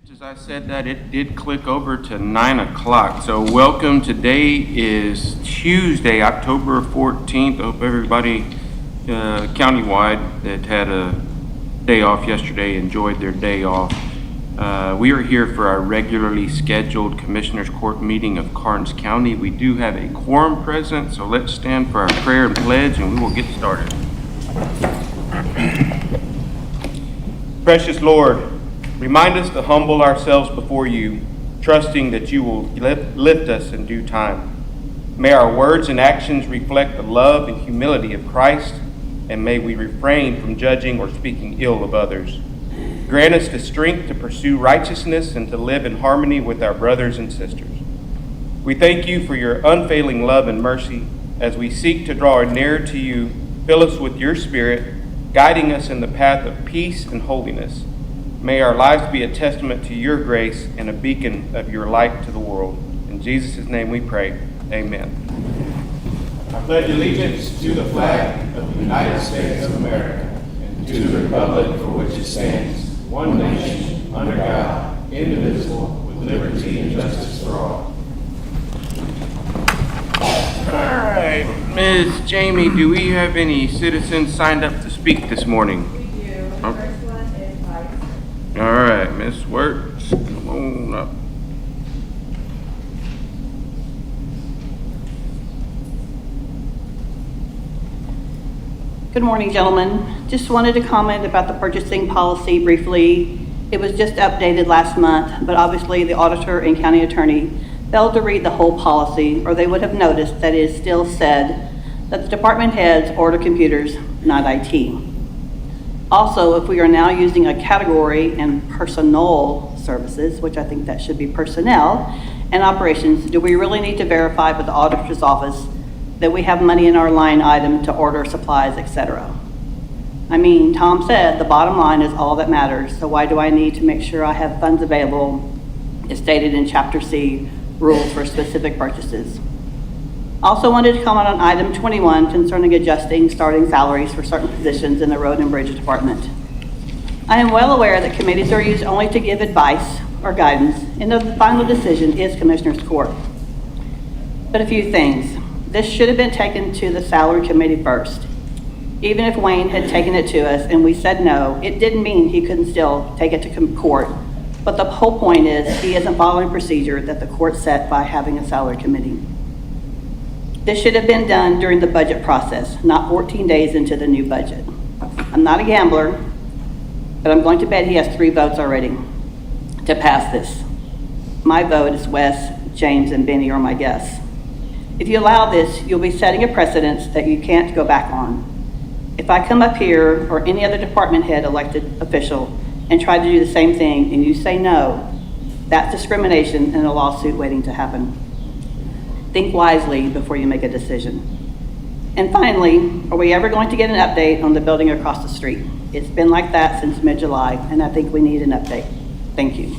As I said that, it did click over to 9 o'clock. So welcome. Today is Tuesday, October 14th. I hope everybody countywide that had a day off yesterday enjoyed their day off. We are here for our regularly scheduled Commissioners Court meeting of Karnes County. We do have a quorum present, so let's stand for our prayer and pledge and we will get started. Precious Lord, remind us to humble ourselves before you, trusting that you will lift us in due time. May our words and actions reflect the love and humility of Christ, and may we refrain from judging or speaking ill of others. Grant us the strength to pursue righteousness and to live in harmony with our brothers and sisters. We thank you for your unfailing love and mercy. As we seek to draw nearer to you, fill us with your Spirit, guiding us in the path of peace and holiness. May our lives be a testament to your grace and a beacon of your light to the world. In Jesus' name we pray. Amen. I pledge allegiance to the flag of the United States of America and to the republic for which it stands, one nation, under God, indivisible, with liberty and justice for all. All right, Ms. Jamie, do we have any citizens signed up to speak this morning? We do. The first one is Vice. All right, Ms. Wertz, come on up. Good morning, gentlemen. Just wanted to comment about the purchasing policy briefly. It was just updated last month, but obviously the auditor and county attorney failed to read the whole policy, or they would have noticed that it still said that the department heads order computers, not IT. Also, if we are now using a category in personnel services, which I think that should be personnel, and operations, do we really need to verify with the auditor's office that we have money in our line item to order supplies, etc.? I mean, Tom said the bottom line is all that matters, so why do I need to make sure I have funds available as stated in Chapter C, rules for specific purchases? Also wanted to comment on item 21 concerning adjusting starting salaries for certain positions in the Road and Bridge Department. I am well aware that committees are used only to give advice or guidance, and the final decision is Commissioner's Court. But a few things. This should have been taken to the salary committee first. Even if Wayne had taken it to us and we said no, it didn't mean he couldn't still take it to court. But the whole point is he isn't following procedure that the court set by having a salary committee. This should have been done during the budget process, not 14 days into the new budget. I'm not a gambler, but I'm going to bet he has 3 votes already to pass this. My vote is Wes, James, and Benny are my guess. If you allow this, you'll be setting a precedence that you can't go back on. If I come up here or any other department head elected official and try to do the same thing and you say no, that's discrimination and a lawsuit waiting to happen. Think wisely before you make a decision. And finally, are we ever going to get an update on the building across the street? It's been like that since mid-July, and I think we need an update. Thank you.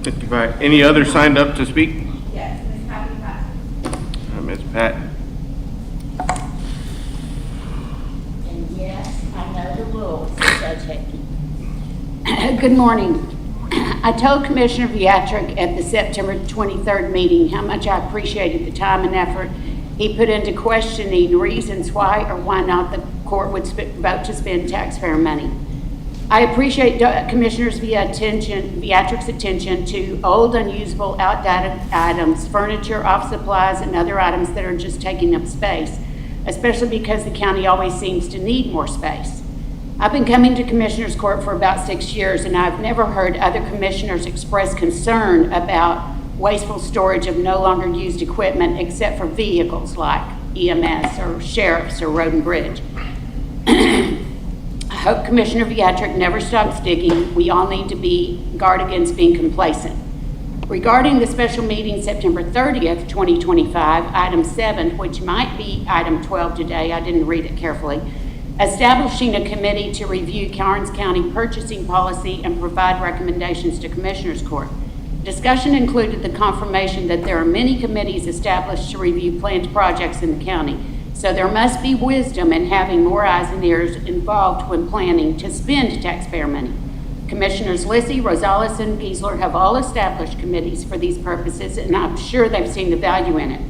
Thank you. Any others signed up to speak? Yes, Ms. Happy Pat. Ms. Pat. And yes, I know the rules, Judge Hickey. Good morning. I told Commissioner Viatric at the September 23rd meeting how much I appreciated the time and effort he put into questioning reasons why or why not the court would vote to spend taxpayer money. I appreciate Commissioner Viatric's attention to old, unusable, outdated items, furniture, office supplies, and other items that are just taking up space, especially because the county always seems to need more space. I've been coming to Commissioner's Court for about 6 years, and I've never heard other commissioners express concern about wasteful storage of no longer used equipment except for vehicles like EMS or sheriffs or road and bridge. I hope Commissioner Viatric never stops digging. We all need to guard against being complacent. Regarding the special meeting September 30th, 2025, item 7, which might be item 12 today, I didn't read it carefully, establishing a committee to review Karnes County purchasing policy and provide recommendations to Commissioners Court. Discussion included the confirmation that there are many committees established to review planned projects in the county, so there must be wisdom in having more eyes and ears involved when planning to spend taxpayer money. Commissioners Lissy, Rosales, and Giesler have all established committees for these purposes, and I'm sure they've seen the value in it.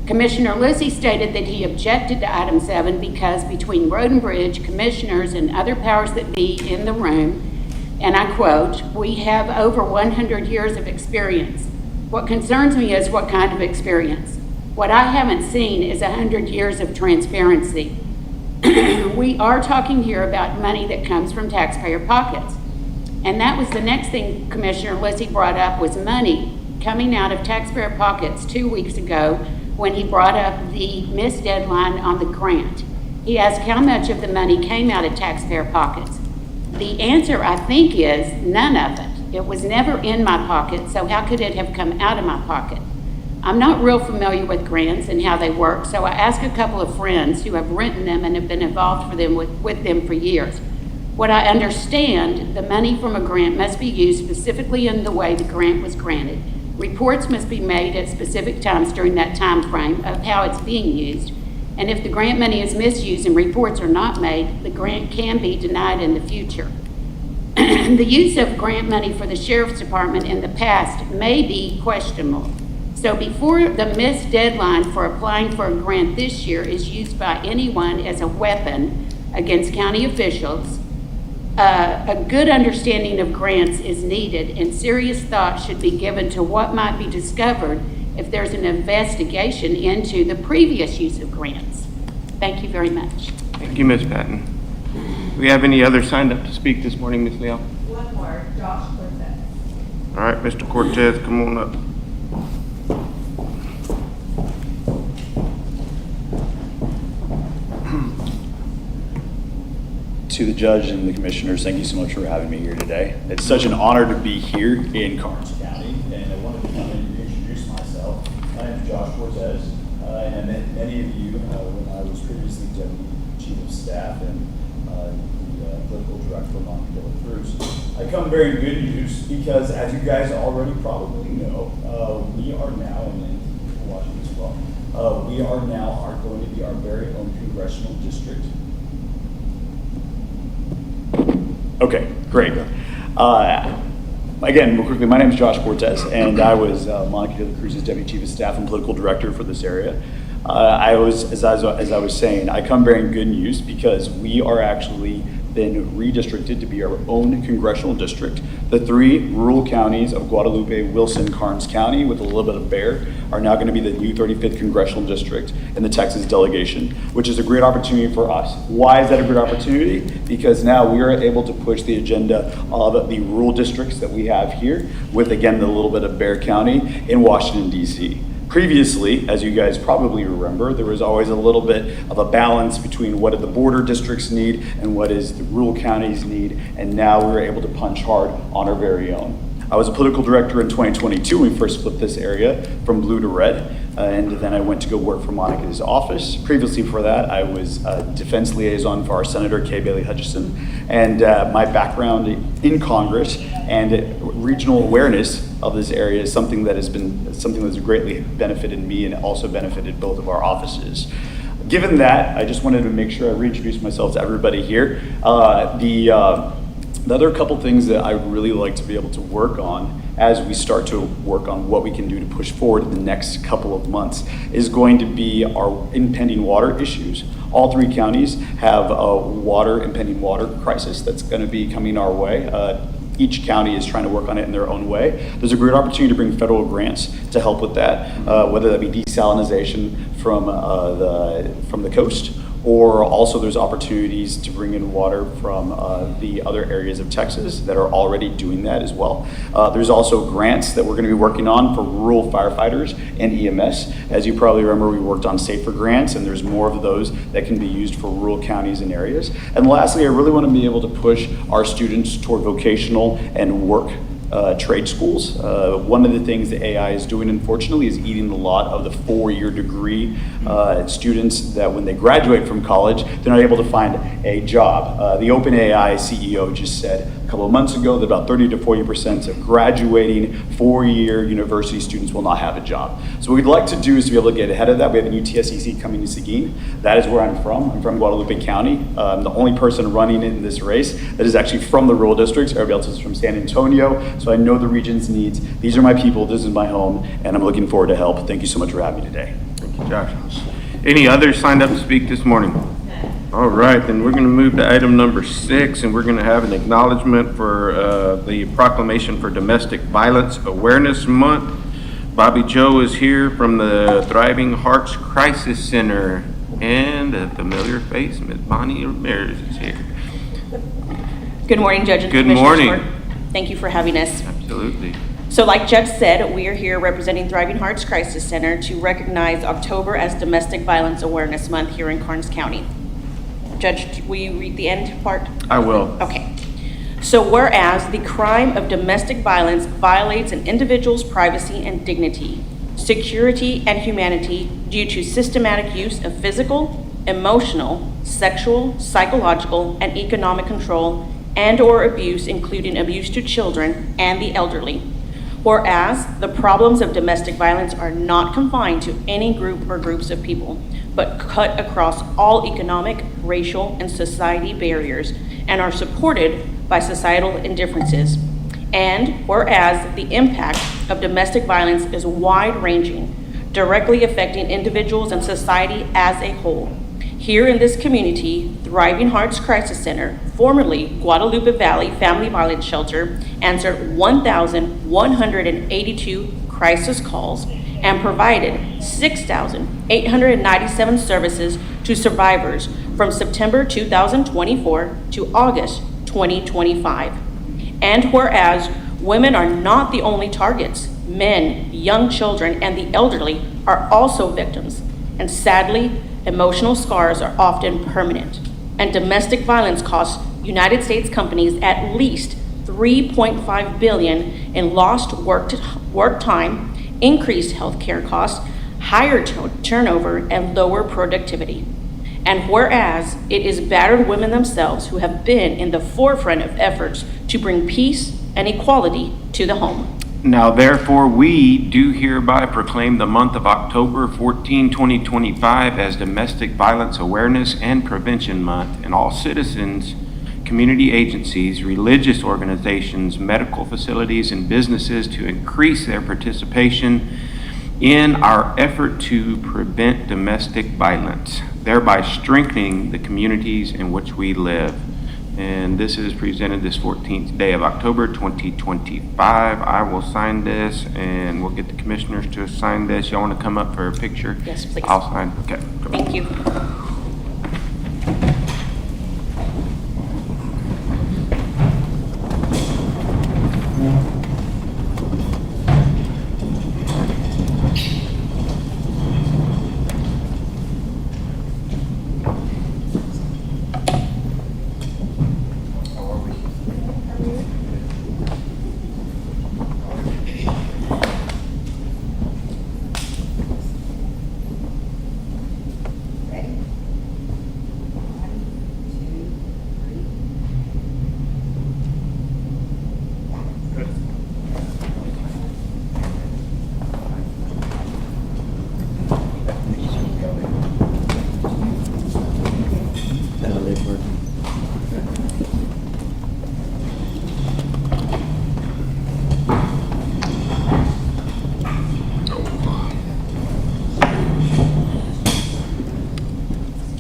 Commissioner Lissy stated that he objected to item 7 because between Road and Bridge, commissioners, and other powers that be in the room, and I quote, "We have over 100 years of experience. What concerns me is what kind of experience. What I haven't seen is 100 years of transparency. We are talking here about money that comes from taxpayer pockets." And that was the next thing Commissioner Lissy brought up, was money coming out of taxpayer pockets 2 weeks ago when he brought up the missed deadline on the grant. He asked how much of the money came out of taxpayer pockets. The answer, I think, is none of it. It was never in my pocket, so how could it have come out of my pocket? I'm not real familiar with grants and how they work, so I asked a couple of friends who have written them and have been involved with them for years. What I understand, the money from a grant must be used specifically in the way the grant was granted. Reports must be made at specific times during that time frame of how it's being used. And if the grant money is misused and reports are not made, the grant can be denied in the future. The use of grant money for the Sheriff's Department in the past may be questionable. So before the missed deadline for applying for a grant this year is used by anyone as a weapon against county officials, a good understanding of grants is needed, and serious thought should be given to what might be discovered if there's an investigation into the previous use of grants. Thank you very much. Thank you, Ms. Patton. Do we have any others signed up to speak this morning, Ms. Leal? One more, Josh Cortez. All right, Mr. Cortez, come on up. To the judge and the commissioners, thank you so much for having me here today. It's such an honor to be here in Karnes County, and I wanted to come and introduce myself. My name is Josh Cortez, and I met many of you when I was previously Deputy Chief of Staff and the Political Director of Montgomery Cruz. I come bearing good news because, as you guys already probably know, we are now, and people watching as well, we are going to be our very own congressional district. Okay, great. Again, real quickly, my name is Josh Cortez, and I was Monica de la Cruz's Deputy Chief of Staff and Political Director for this area. As I was saying, I come bearing good news because we are actually been redistricted to be our own congressional district. The 3 rural counties of Guadalupe, Wilson, Karnes County, with a little bit of Bear, are now going to be the new 35th congressional district in the Texas delegation, which is a great opportunity for us. Why is that a great opportunity? Because now we are able to push the agenda of the rural districts that we have here with, again, the little bit of Bear County in Washington, D.C. Previously, as you guys probably remember, there was always a little bit of a balance between what the border districts need and what is the rural counties need, and now we're able to punch hard on our very own. I was a political director in 2022 when we first split this area from blue to red, and then I went to go work for Monica's office. Previously for that, I was a defense liaison for our Senator Kay Bailey Hutchison, and my background in Congress and regional awareness of this area is something that has greatly benefited me and also benefited both of our offices. Given that, I just wanted to make sure I reintroduce myself to everybody here. The other couple things that I would really like to be able to work on as we start to work on what we can do to push forward in the next couple of months is going to be our impending water issues. All 3 counties have a impending water crisis that's going to be coming our way. Each county is trying to work on it in their own way. There's a great opportunity to bring federal grants to help with that, whether that be desalination from the coast, or also there's opportunities to bring in water from the other areas of Texas that are already doing that as well. There's also grants that we're going to be working on for rural firefighters and EMS. As you probably remember, we worked on SAFER grants, and there's more of those that can be used for rural counties and areas. And lastly, I really want to be able to push our students toward vocational and work trade schools. One of the things that AI is doing, unfortunately, is eating a lot of the 4-year degree students that when they graduate from college, they're not able to find a job. The OpenAI CEO just said, couple of months ago that about 30 to 40% of graduating four-year university students will not have a job. So what we'd like to do is to be able to get ahead of that. We have a new TSEC coming to Seguin. That is where I'm from. I'm from Guadalupe County. I'm the only person running in this race that is actually from the rural districts. Everybody else is from San Antonio. So I know the region's needs. These are my people. This is my home. And I'm looking forward to help. Thank you so much for having me today. Thank you, Josh. Any others signed up to speak this morning? All right, then we're going to move to item number 6, and we're going to have an acknowledgement for the proclamation for Domestic Violence Awareness Month. Bobby Joe is here from the Thriving Hearts Crisis Center, and a familiar face, Ms. Bonnie Ramirez is here. Good morning, Judge and Good Commissioners morning. Court. Thank you for having us. Absolutely. So like Judge said, we are here representing Thriving Hearts Crisis Center to recognize October as Domestic Violence Awareness Month here in Karnes County. Judge, will you read the end part? I will. Okay. So whereas the crime of domestic violence violates an individual's privacy and dignity, security, and humanity due to systematic use of physical, emotional, sexual, psychological, and economic control and/or abuse, including abuse to children and the elderly. Whereas the problems of domestic violence are not confined to any group or groups of people, but cut across all economic, racial, and society barriers and are supported by societal indifferences. And whereas the impact of domestic violence is wide-ranging, directly affecting individuals and society as a whole. Here in this community, Thriving Hearts Crisis Center, formerly Guadalupe Valley Family Violence Shelter, answered 1,182 crisis calls and provided 6,897 services to survivors from September 2024 to August 2025. And whereas women are not the only targets, men, young children, and the elderly are also victims. And sadly, emotional scars are often permanent. And domestic violence costs United States companies at least $3.5 billion in lost work time, increased healthcare costs, higher turnover, and lower productivity. And whereas it is battered women themselves who have been in the forefront of efforts to bring peace and equality to the home. Now therefore, we do hereby proclaim the month of October 14, 2025 as Domestic Violence Awareness and Prevention Month, and all citizens, community agencies, religious organizations, medical facilities, and businesses to increase their participation in our effort to prevent domestic violence, thereby strengthening the communities in which we live. And this is presented this 14th day of October 2025. I will sign this, and we'll get the commissioners to sign this. Y'all want to come up for a picture? Yes, please. I'll sign. Okay. Thank you.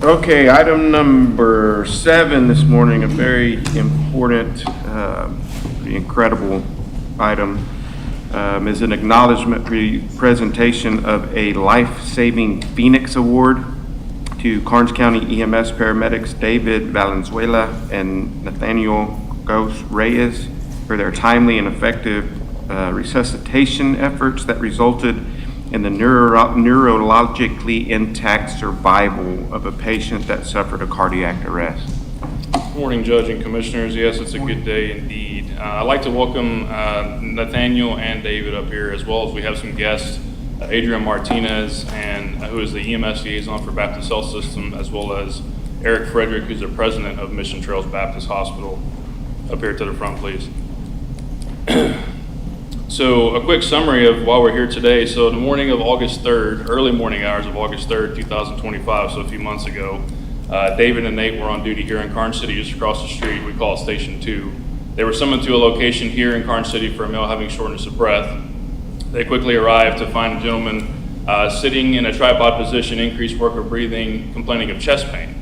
Okay, item number 7 this morning, a very important, pretty incredible item, is an acknowledgement presentation of a life-saving Phoenix Award to Karnes County EMS paramedics David Valenzuela and Nathaniel Gos Reyes for their timely and effective resuscitation efforts that resulted in the neurologically intact survival of a patient that suffered a cardiac arrest. Good morning, Judge and Commissioners. Yes, it's a good day indeed. I'd like to welcome Nathaniel and David up here, as well as we have some guests, Adrian Martinez, and who is the EMS liaison for Baptist Health System, as well as Eric Frederick, who's the president of Mission Trails Baptist Hospital. up here to the front, please. So a quick summary of why we're here today. So the morning of August 3rd, early morning hours of August 3rd, 2025, so a few months ago, David and Nate were on duty here in Karnes City, just across the street. We call it Station 2. They were summoned to a location here in Karnes City for a male having shortness of breath. They quickly arrived to find a gentleman sitting in a tripod position, increased work of breathing, complaining of chest pain.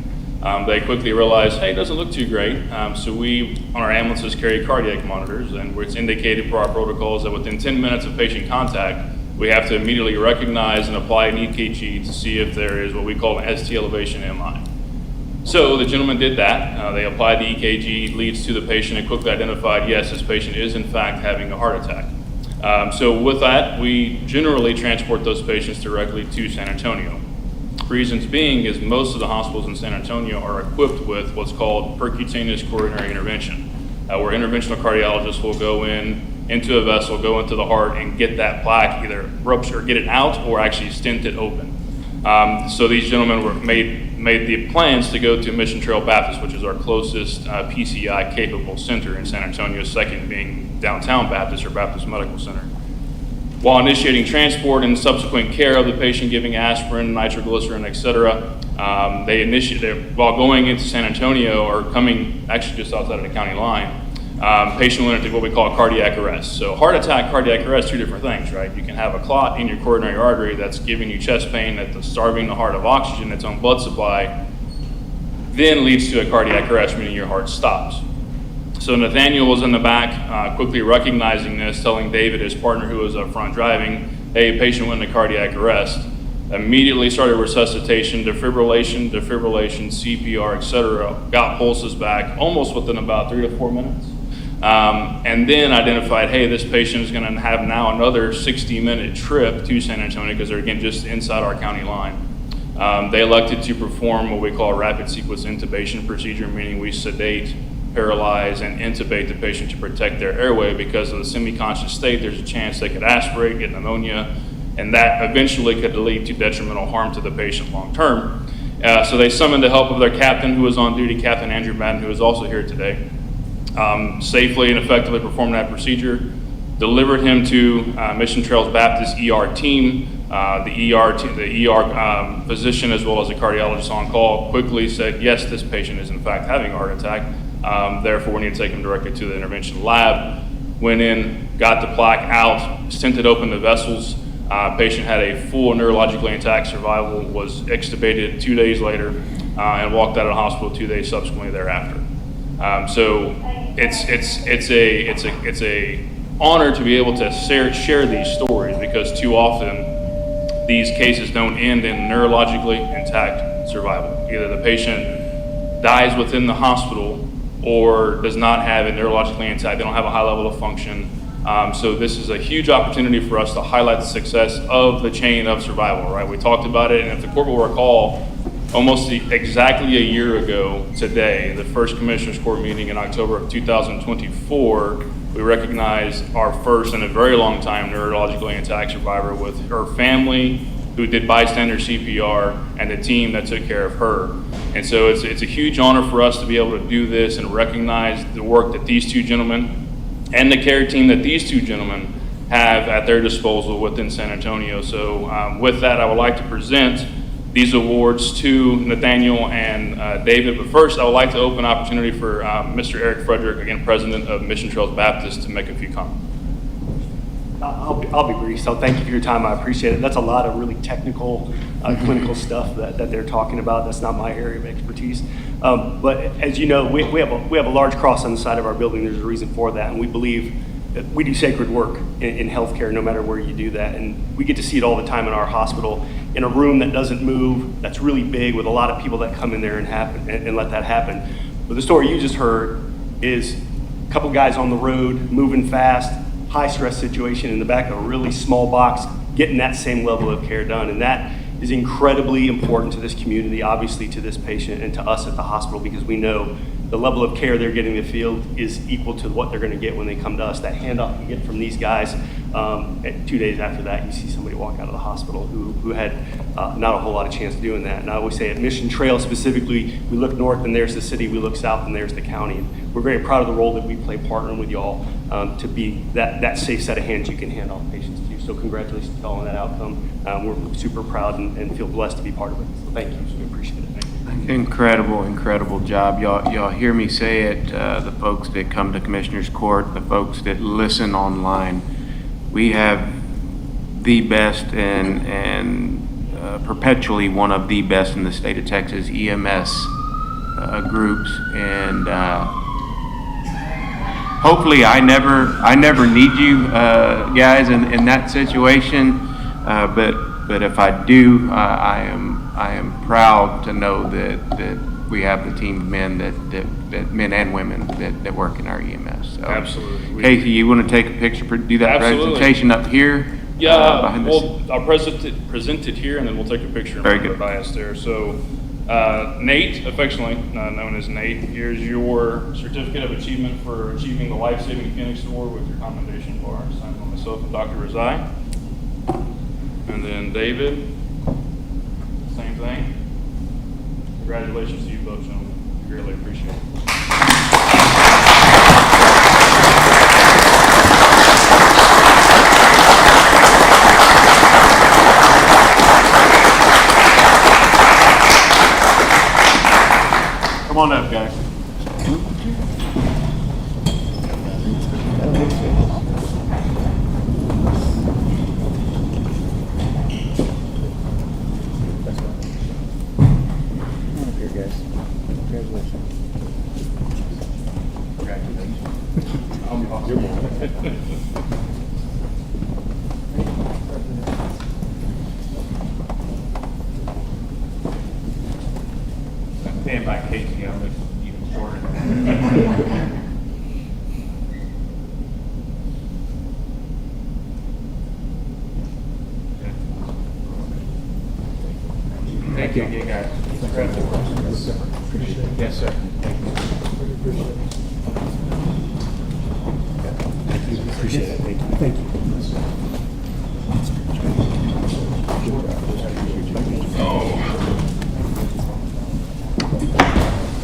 They quickly realized, hey, it doesn't look too great. So we, on our ambulances, carry cardiac monitors, and it's indicated for our protocols that within 10 minutes of patient contact, we have to immediately recognize and apply an EKG to see if there is what we call an ST elevation MI. So the gentleman did that. They applied the EKG, leads to the patient, and quickly identified, yes, this patient is in fact having a heart attack. So with that, we generally transport those patients directly to San Antonio. Reasons being is most of the hospitals in San Antonio are equipped with what's called percutaneous coronary intervention, where interventional cardiologists will go into a vessel, go into the heart, and get that plaque either rupture, get it out, or actually stent it open. So these gentlemen made the plans to go to Mission Trail Baptist, which is our closest PCI capable center in San Antonio, second being Downtown Baptist or Baptist Medical Center. While initiating transport and subsequent care of the patient, giving aspirin, nitroglycerin, etc., while going into San Antonio or coming actually just outside of the county line, patient went into what we call cardiac arrest. So heart attack, cardiac arrest, two different things, right? You can have a clot in your coronary artery that's giving you chest pain, that's starving the heart of oxygen, its own blood supply, then leads to a cardiac arrest, meaning your heart stops. So Nathaniel was in the back, quickly recognizing this, telling David, his partner who was up front driving, hey, patient went into cardiac arrest. Immediately started resuscitation, defibrillation, CPR, etc. Got pulses back almost within about 3 to 4 minutes. And then identified, hey, this patient is going to have now another 60-minute trip to San Antonio because they're, again, just inside our county line. They elected to perform what we call a rapid sequence intubation procedure, meaning we sedate, paralyze, and intubate the patient to protect their airway. Because of the semi-conscious state, there's a chance they could aspirate, get pneumonia, and that eventually could lead to detrimental harm to the patient long term. So they summoned the help of their captain who was on duty, Captain Andrew Madden, who is also here today. Safely and effectively performed that procedure, delivered him to Mission Trails Baptist ER team. The ER physician as well as the cardiologist on call quickly said, yes, this patient is in fact having a heart attack. Therefore, we need to take him directly to the intervention lab. Went in, got the plaque out, stented open the vessels. Patient had a full neurologically intact survival, was extubated 2 days later, and walked out of the hospital 2 days subsequently thereafter. So it's a honor to be able to share these stories, because too often these cases don't end in neurologically intact survival. Either the patient dies within the hospital or does not have it neurologically intact. They don't have a high level of function. So this is a huge opportunity for us to highlight the success of the chain of survival, right? We talked about it, and if the court will recall, almost exactly a year ago today, the first Commissioners Court meeting in October of 2024, we recognized our first in a very long time neurologically intact survivor with her family, who did bystander CPR, and the team that took care of her. And so it's a huge honor for us to be able to do this and recognize the work that these two gentlemen and the care team that these two gentlemen have at their disposal within San Antonio. So with that, I would like to present these awards to Nathaniel and David. But first, I would like to open an opportunity for Mr. Eric Frederick, again, president of Mission Trails Baptist, to make a few comments. I'll be brief. So thank you for your time. I appreciate it. That's a lot of really technical, clinical stuff that they're talking about. That's not my area of expertise. But as you know, we have a large cross on the side of our building. There's a reason for that, and we believe that we do sacred work in healthcare, no matter where you do that. And we get to see it all the time in our hospital, in a room that doesn't move, that's really big, with a lot of people that come in there and let that happen. But the story you just heard is a couple guys on the road, moving fast, high stress situation in the back of a really small box, getting that same level of care done. And that is incredibly important to this community, obviously to this patient and to us at the hospital, because we know the level of care they're getting in the field is equal to what they're going to get when they come to us. That handoff you get from these guys, 2 days after that, you see somebody walk out of the hospital who had not a whole lot of chance of doing that. And I always say at Mission Trail specifically, we look north and there's the city, we look south and there's the county. And we're very proud of the role that we play partnering with y'all to be that safe set of hands you can hand off patients to. So congratulations to y'all on that outcome. We're super proud and feel blessed to be part of it. So thank you, we appreciate it. Thank you. Incredible job. Y'all hear me say it, the folks that come to Commissioners Court, the folks that listen online. We have the best and perpetually one of the best in the state of Texas EMS groups, and hopefully I never need you guys in that situation, but if I do, I am proud to know that we have the team of men that men and women that work in our EMS. So, Absolutely. Casey, you want to take a picture, do that Absolutely. presentation up here? Yeah, I'll present it here, and then we'll take a picture. Very good. Bias there. So, Nate, affectionately known as Nate, here's your certificate of achievement for achieving the Life-Saving Phoenix Award with your commendation bar, signed by myself and Dr. Razai. And then David, same thing. Congratulations to you both, gentlemen. Greatly appreciate it. Come on up, guys. Stand by Casey, I'll make it even shorter. Thank you again, guys. Yes, sir. Appreciate it. Thank you.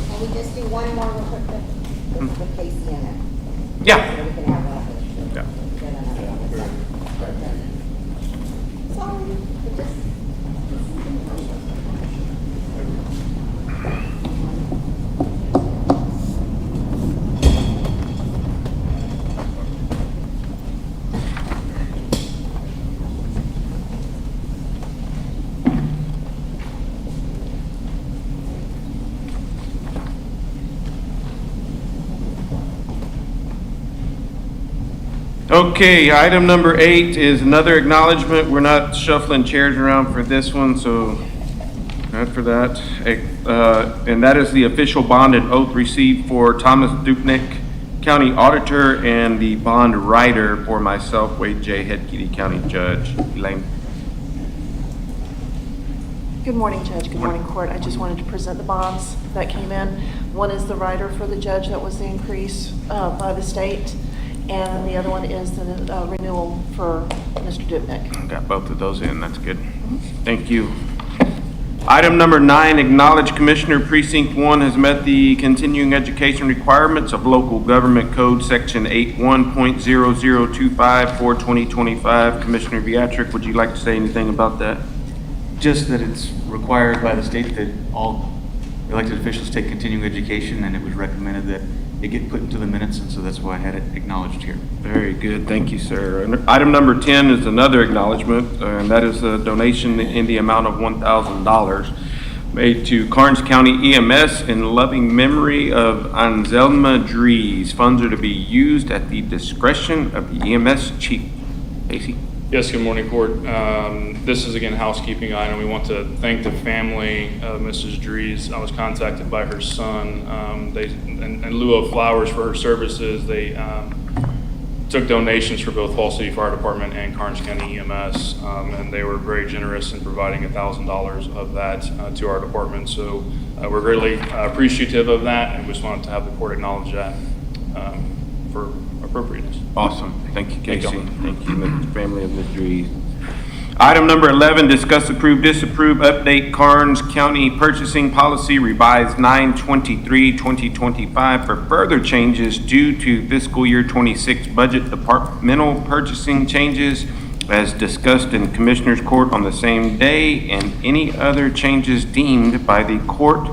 Can we just do one more real quick with Casey in it? Yeah. So we can have that. Sorry, but just. Okay, item number 8 is another acknowledgement. We're not shuffling chairs around for this one, so not for that. And that is the official bond and oath received for Thomas Dupnick, County Auditor, and the bond writer for myself, Wade J. Head County Judge. Elaine. Good morning, Judge. Good morning, Court. I just wanted to present the bonds that came in. One is the rider for the judge, that was the increase by the state, and the other one is the renewal for Mr. Dupnick. Got both of those in, that's good. Thank you. Item number 9, acknowledge Commissioner Precinct 1 has met the continuing education requirements of Local Government Code Section 81.0025 for 2025. Commissioner Beatrick, would you like to say anything about that? Just that it's required by the state that all elected officials take continuing education, and it was recommended that it get put into the minutes, and so that's why I had it acknowledged here. Very good, thank you, sir. And item number 10 is another acknowledgement, and that is a donation in the amount of $1,000 made to Karnes County EMS in loving memory of Anselma Dries. Funds are to be used at the discretion of the EMS chief. Casey? Yes, good morning, Court. This is again a housekeeping item. We want to thank the family of Mrs. Dries. I was contacted by her son. They, in lieu of flowers for her services, they took donations for both Fall City Fire Department and Karnes County EMS, and they were very generous in providing $1,000 of that to our department. So we're greatly appreciative of that, and we just wanted to have the court acknowledge that for appropriateness. Awesome. Thank you, Thank Casey. y'all. Thank you, Mr. Family of Mr. East. Item number 11, discuss, approve, disapprove, update Karnes County Purchasing Policy revised 9/23/2025 for further changes due to fiscal year 26 budget departmental purchasing changes as discussed in Commissioners Court on the same day, and any other changes deemed by the court.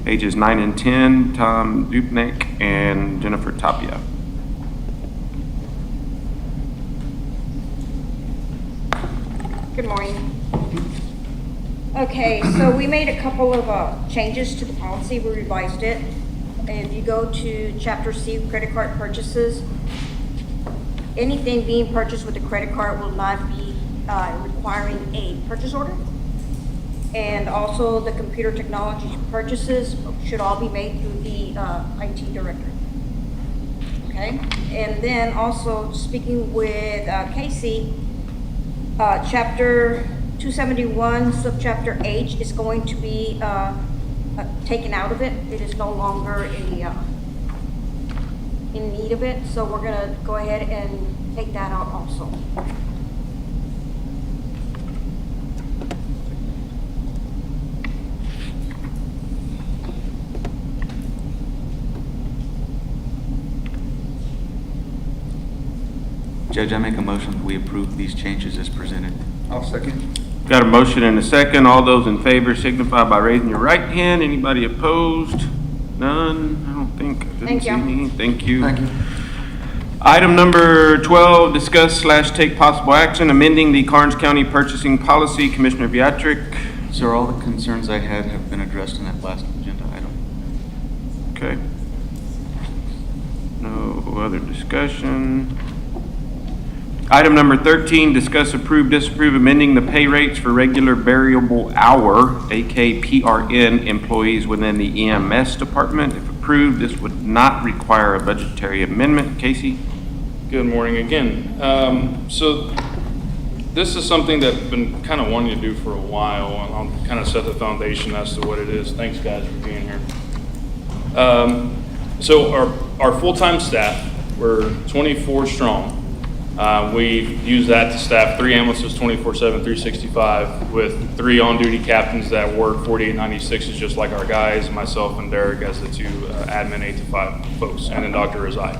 Pages 9 and 10, Tom Dupnik and Jennifer Tapia. Good morning. Okay, so we made a couple of changes to the policy. We revised it. If you go to Chapter C, credit card purchases, anything being purchased with a credit card will not be requiring a purchase order. And also the computer technology purchases should all be made through the IT director. Okay, and then also speaking with Casey, Chapter 271, Subchapter H is going to be taken out of it. It is no longer in need of it, so we're going to go ahead and take that out also. Judge, I make a motion that we approve these changes as presented. I'll second. Got a motion and a second. All those in favor signify by raising your right hand. Anybody opposed? None? I don't think. I didn't Thank see you. any. Thank you. Thank you. Item number 12, discuss / take possible action amending the Karnes County purchasing policy. Commissioner Beatrick. Sir, all the concerns I had have been addressed in that last agenda item. Okay. No other discussion. Item number 13, discuss, approve, disapprove amending the pay rates for regular variable hour, aka PRN, employees within the EMS department. If approved, this would not require a budgetary amendment. Casey? Good morning again. So this is something that I've been kind of wanting to do for a while, and I'll kind of set the foundation as to what it is. Thanks, guys, for being here. So our full-time staff, we're 24 strong. We use that to staff 3 ambulances 24/7, 365, with 3 on-duty captains that work 4896s, just like our guys, myself and Derek as the 2 admin 8 to 5 folks, and then Dr. Razai.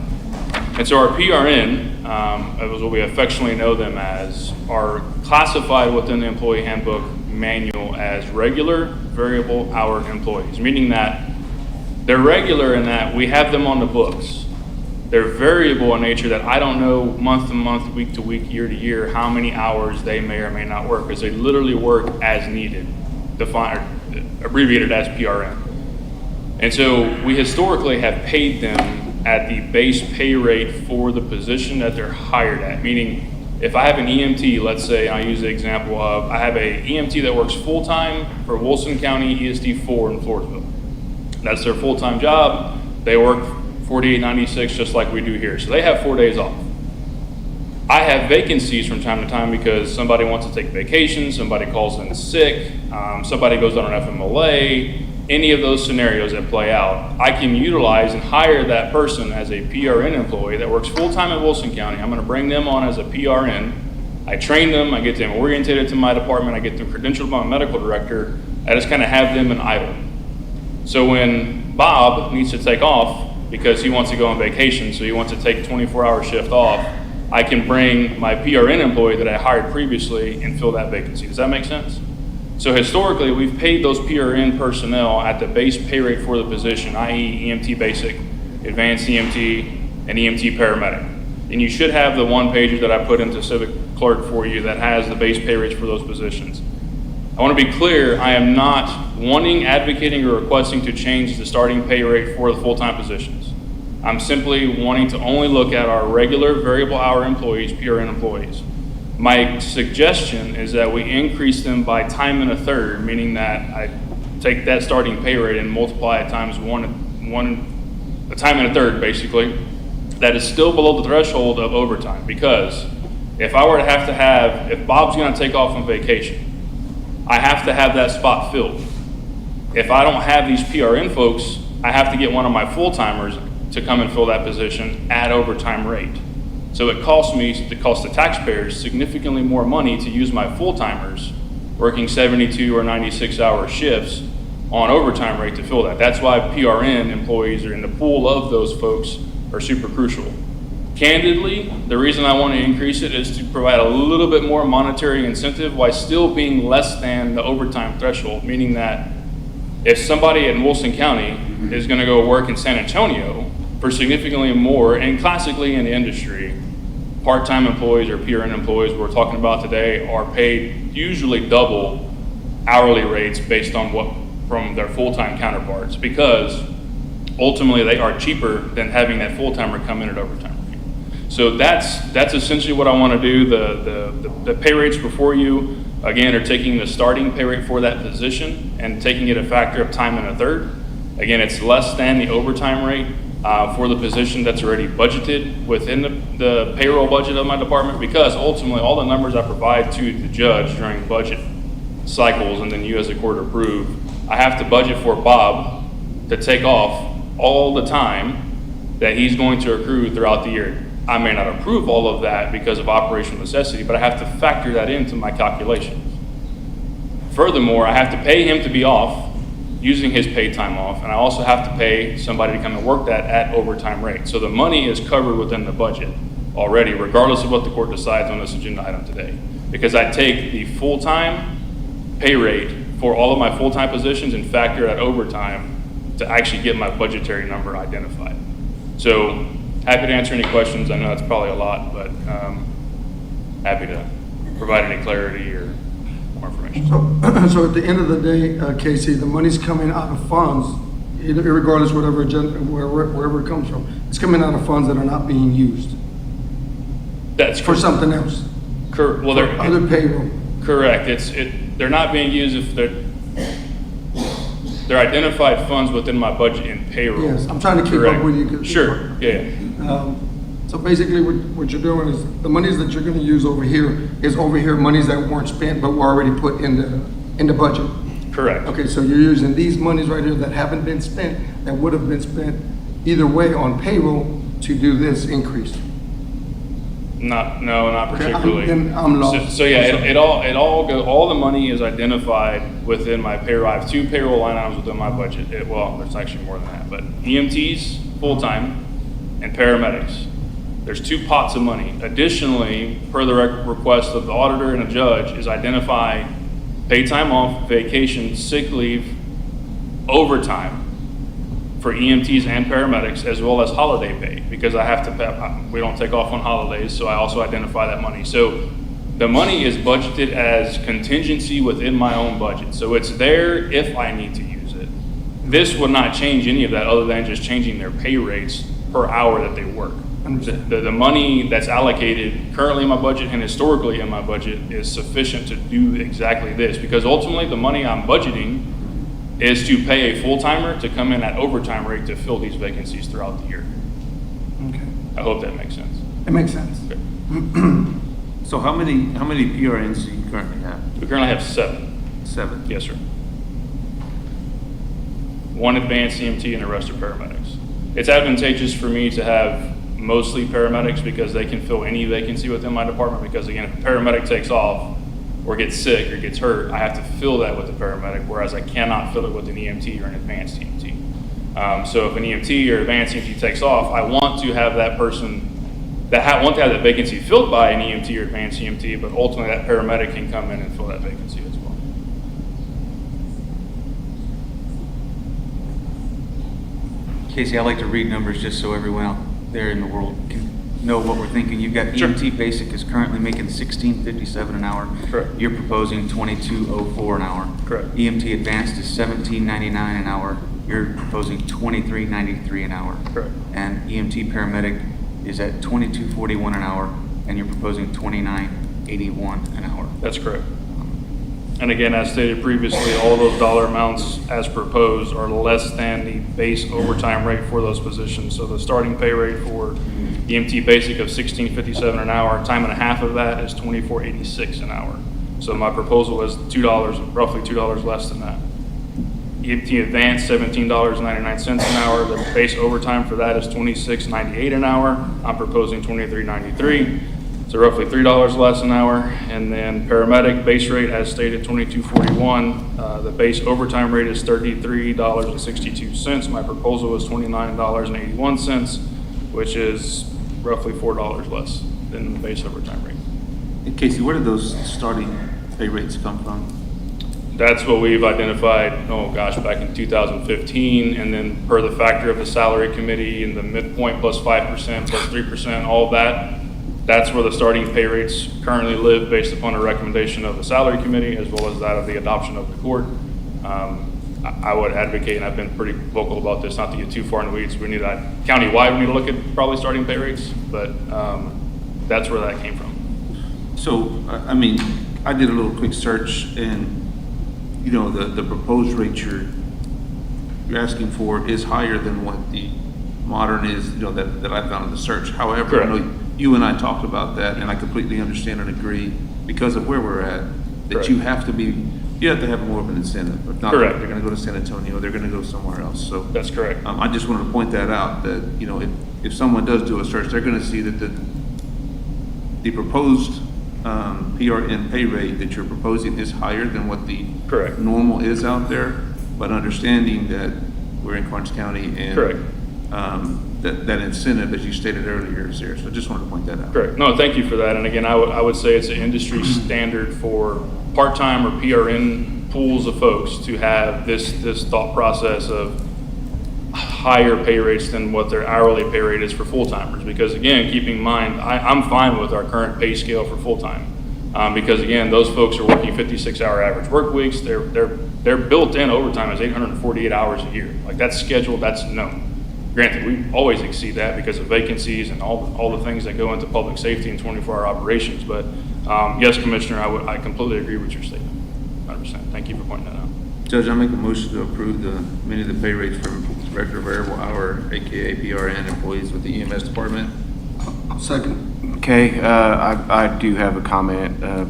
And so our PRN, as what we affectionately know them as, are classified within the employee handbook manual as regular variable hour employees, meaning that they're regular in that we have them on the books. They're variable in nature, that I don't know month to month, week to week, year to year, how many hours they may or may not work, because they literally work as needed, defined, or abbreviated as PRN. And so we historically have paid them at the base pay rate for the position that they're hired at, meaning if I have an EMT, let's say, I use the example of, I have a EMT that works full-time for Wilson County ESD 4 in Floresville. That's their full-time job. They work 4896 just like we do here. So they have 4 days off. I have vacancies from time to time because somebody wants to take vacation, somebody calls in sick, somebody goes on an FMLA, any of those scenarios that play out. I can utilize and hire that person as a PRN employee that works full-time at Wilson County. I'm going to bring them on as a PRN. I train them, I get them orientated to my department, I get them credentialed by my medical director. I just kind of have them in idle. So when Bob needs to take off, because he wants to go on vacation, so he wants to take a 24-hour shift off, I can bring my PRN employee that I hired previously and fill that vacancy. Does that make sense? So historically, we've paid those PRN personnel at the base pay rate for the position, i.e. EMT basic, advanced EMT, and EMT paramedic. And you should have the one pager that I put into Civic Clerk for you that has the base pay rates for those positions. I want to be clear, I am not wanting, advocating, or requesting to change the starting pay rate for the full-time positions. I'm simply wanting to only look at our regular variable hour employees, PRN employees. My suggestion is that we increase them by time and a third, meaning that I take that starting pay rate and multiply it times a time and a third, basically. that is still below the threshold of overtime, because if I were to have, if Bob's gonna take off on vacation, I have to have that spot filled. If I don't have these PRN folks, I have to get one of my full-timers to come and fill that position at overtime rate. So it costs the taxpayers significantly more money to use my full-timers working 72 or 96-hour shifts on overtime rate to fill that. That's why PRN employees are in the pool of those folks are super crucial. Candidly, the reason I want to increase it is to provide a little bit more monetary incentive while still being less than the overtime threshold, meaning that if somebody in Wilson County is going to go work in San Antonio for significantly more, and classically in the industry, part-time employees or PRN employees we're talking about today are paid usually double hourly rates based on what from their full-time counterparts, because ultimately they are cheaper than having that full-timer come in at overtime rate. So that's essentially what I want to do. The pay rates before you, again, are taking the starting pay rate for that position and taking it a factor of time and a third. Again, it's less than the overtime rate for the position that's already budgeted within the payroll budget of my department, because ultimately all the numbers I provide to the judge during budget cycles and then you as a court approve, I have to budget for Bob to take off all the time that he's going to accrue throughout the year. I may not approve all of that because of operational necessity, but I have to factor that into my calculations. Furthermore, I have to pay him to be off using his paid time off, and I also have to pay somebody to come and work that at overtime rate. So the money is covered within the budget already, regardless of what the court decides on this agenda item today. Because I take the full-time pay rate for all of my full-time positions and factor that overtime to actually get my budgetary number identified. So happy to answer any questions. I know that's probably a lot, but happy to provide any clarity or more information. So at the end of the day, Casey, the money's coming out of funds, regardless wherever it comes from. It's coming out of funds that are not being used. That's for something else. Well, they're other payroll. Correct. They're not being used if they're identified funds within my budget in payroll. Yes, I'm trying to keep up with you. Sure. Yeah. So basically, what you're doing is the monies that you're going to use over here is over here monies that weren't spent but were already put in the budget. Correct. Okay, so you're using these monies right here that haven't been spent, that would have been spent either way on payroll to do this increase. Not particularly. I'm lost. So yeah, all the money is identified within my payroll. I have 2 payroll line items within my budget. There's actually more than that, but EMTs full-time and paramedics. There's 2 pots of money. Additionally, per the request of the auditor and a judge, is identify paid time off, vacation, sick leave, overtime for EMTs and paramedics, as well as holiday pay, because I have to, we don't take off on holidays, so I also identify that money. So the money is budgeted as contingency within my own budget. So it's there if I need to use it. This would not change any of that other than just changing their pay rates per hour that they work. The money that's allocated currently in my budget and historically in my budget is sufficient to do exactly this, because ultimately the money I'm budgeting is to pay a full-timer to come in at overtime rate to fill these vacancies throughout the year. Okay. I hope that makes sense. It makes sense. Okay. So how many PRNs do you currently have? We currently have 7. 7? Yes, sir. 1 advanced EMT and the rest are paramedics. It's advantageous for me to have mostly paramedics because they can fill any vacancy within my department, because again, if a paramedic takes off or gets sick or gets hurt, I have to fill that with a paramedic, whereas I cannot fill it with an EMT or an advanced EMT. So if an EMT or advanced EMT takes off, I want to have that person, want to have that vacancy filled by an EMT or advanced EMT, but ultimately that paramedic can come in and fill that vacancy as well. Casey, I like to read numbers just so everyone out there in the world can know what we're thinking. You've got Sure. EMT basic is currently making $16.57 an hour. Correct. You're proposing $22.04 an hour. Correct. EMT advanced is $17.99 an hour. You're proposing $23.93 an hour. Correct. And EMT paramedic is at $22.41 an hour, and you're proposing $29.81 an hour. That's correct. And again, as stated previously, all those dollar amounts as proposed are less than the base overtime rate for those positions. So the starting pay rate for EMT basic of $16.57 an hour. Time and a half of that is $24.86 an hour. So my proposal is roughly $2 less than that. EMT advanced, $17.99 an hour. The base overtime for that is $26.98 an hour. I'm proposing $23.93, so roughly $3 less an hour. And then paramedic base rate, as stated, $22.41. The base overtime rate is $33.62. My proposal is $29.81, which is roughly $4 less than the base overtime rate. And Casey, where did those starting pay rates come from? That's what we've identified, back in 2015, and then per the factor of the salary committee and the midpoint plus 5%, plus 3%, all of that, that's where the starting pay rates currently live based upon a recommendation of the salary committee as well as that of the adoption of the court. I would advocate, and I've been pretty vocal about this, not to get too far in the weeds, we need countywide, we need to look at probably starting pay rates, but that's where that came from. So, I mean, I did a little quick search, and the proposed rate you're asking for is higher than what the modern is, that I found in the search. However, I know you and I talked about that, and I completely understand and agree because of where we're at, that you have to have more of an incentive. If not, they're going to go to San Antonio, they're going to go somewhere else. So that's correct. I just wanted to point that out, that if someone does do a search, they're going to see that the proposed PRN pay rate that you're proposing is higher than what the normal is out there, but understanding that we're in Karnes County and that incentive, as you stated earlier, is there. So I just wanted to point that out. Correct. No, thank you for that. And again, I would say it's an industry standard for part-time or PRN pools of folks to have this thought process of higher pay rates than what their hourly pay rate is for full-timers. Because again, keeping in mind, I'm fine with our current pay scale for full-time. Because again, those folks are working 56-hour average work weeks. Their built-in overtime is 848 hours a year. Like that's scheduled, that's known. Granted, we always exceed that because of vacancies and all the things that go into public safety and 24-hour operations. But yes, Commissioner, I completely agree with your statement, 100%. Thank you for pointing that out. Judge, I make a motion to approve many of the pay rates for regular variable hour, aka PRN employees with the EMS department. Second. Okay, I do have a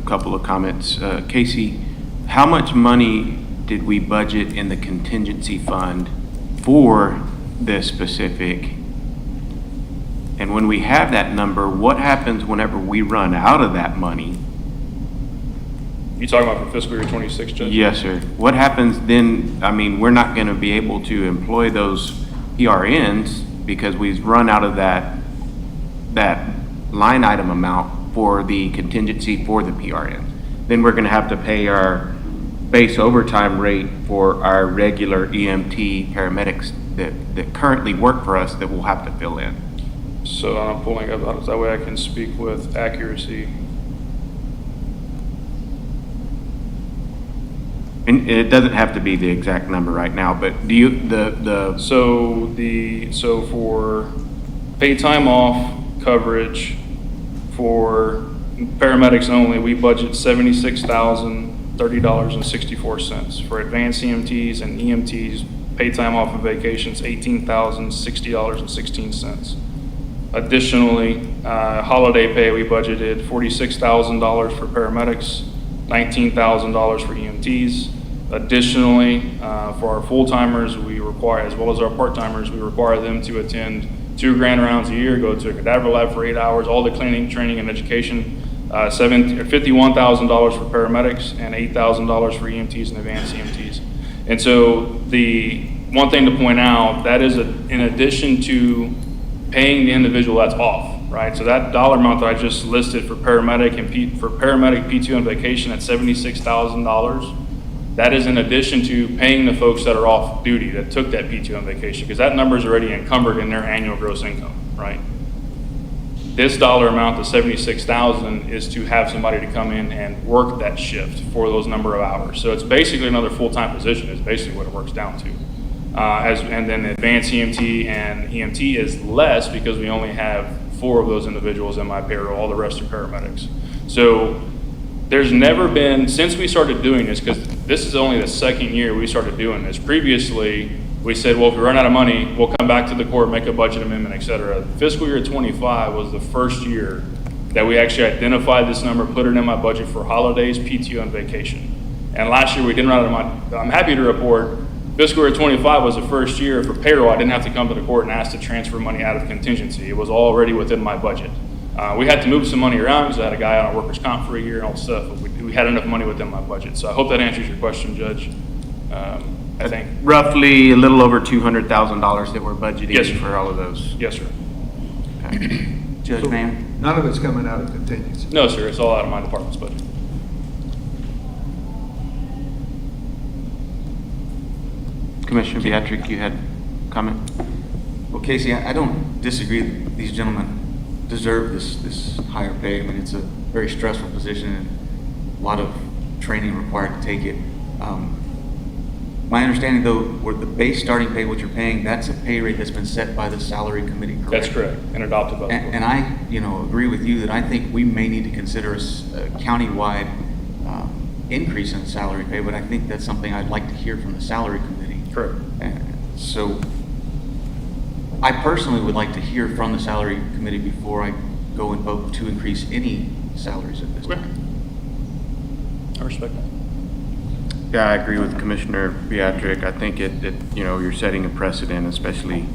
couple of comments. Casey, how much money did we budget in the contingency fund for this specific? And when we have that number, what happens whenever we run out of that money? You talking about for fiscal year 26, Judge? Yes, sir. What happens then? I mean, we're not going to be able to employ those PRNs because we've run out of that line item amount for the contingency for the PRN. Then we're going to have to pay our base overtime rate for our regular EMT paramedics that currently work for us that we'll have to fill in. So I'm pulling up, that way I can speak with accuracy. And it doesn't have to be the exact number right now, but do you, So for paid time off coverage for paramedics only, we budget $76,030.64. For advanced EMTs and EMTs, paid time off and vacations, $18,060.16. Additionally, holiday pay, we budgeted $46,000 for paramedics, $19,000 for EMTs. Additionally, for our full-timers, we require, as well as our part-timers, we require them to attend 2 grand rounds a year, go to a cadaver lab for 8 hours, all the cleaning, training, and education. $51,000 for paramedics and $8,000 for EMTs and advanced EMTs. And so the one thing to point out, that is in addition to paying the individual that's off, right? So that dollar amount that I just listed for paramedic and for paramedic PTO and vacation at $76,000, that is in addition to paying the folks that are off duty that took that PTO and vacation, because that number is already encumbered in their annual gross income, right? This dollar amount, the $76,000, is to have somebody to come in and work that shift for those number of hours. So it's basically another full-time position is basically what it works down to. And then advanced EMT and EMT is less because we only have 4 of those individuals in my payroll, all the rest are paramedics. So there's never been, since we started doing this, because this is only the second year we started doing this. Previously, we said, well, if we run out of money, we'll come back to the court, make a budget amendment, et cetera. Fiscal year 25 was the first year that we actually identified this number, put it in my budget for holidays, PTO, and vacation. And last year we didn't run out of money. I'm happy to report fiscal year 25 was the first year for payroll. I didn't have to come to the court and ask to transfer money out of contingency. It was already within my budget. We had to move some money around because I had a guy on workers' comp for a year and all that stuff, but we had enough money within my budget. So I hope that answers your question, Judge. I think. Roughly a little over $200,000 that we're budgeting Yes, sir. for all of those. Yes, sir. Okay. Judge, ma'am? None of it's coming out of contingency. No, sir, it's all out of my department's budget. Commissioner Beatrick, you had a comment? Well, Casey, I don't disagree that these gentlemen deserve this higher pay. I mean, it's a very stressful position and a lot of training required to take it. My understanding, though, where the base starting pay, what you're paying, that's a pay rate that's been set by the salary committee, correct? That's correct, and adopted by the board. And I, agree with you that I think we may need to consider a countywide increase in salary pay, but I think that's something I'd like to hear from the salary committee. Correct. So I personally would like to hear from the salary committee before I go and vote to increase any salaries at this time. I respect that. Yeah, I agree with Commissioner Beatrick. I think you're setting a precedent, especially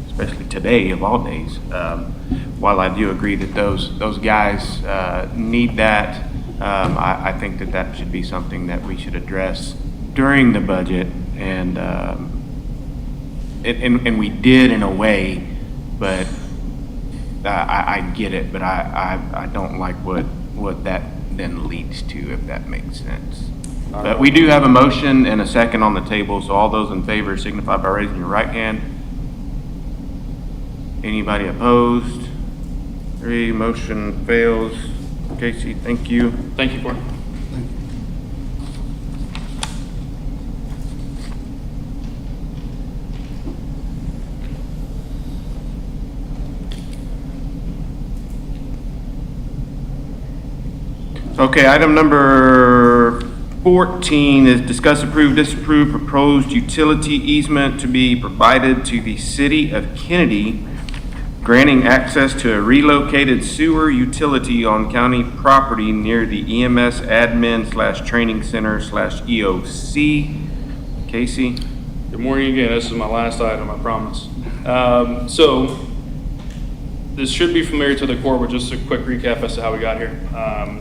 today of all days. While I do agree that those guys need that, I think that should be something that we should address during the budget, and we did in a way, but I get it, but I don't like what that then leads to, if that makes sense. But we do have a motion and a second on the table, so all those in favor signify by raising your right hand. Anybody opposed? 3, motion fails. Casey, thank you. Thank you, Court. Okay, item number 14 is discuss, approve, disapprove proposed utility easement to be provided to the city of Kennedy, granting access to a relocated sewer utility on county property near the EMS admin / training center / EOC. Casey? Good morning again. This is my last item, I promise. So this should be familiar to the court, but just a quick recap as to how we got here.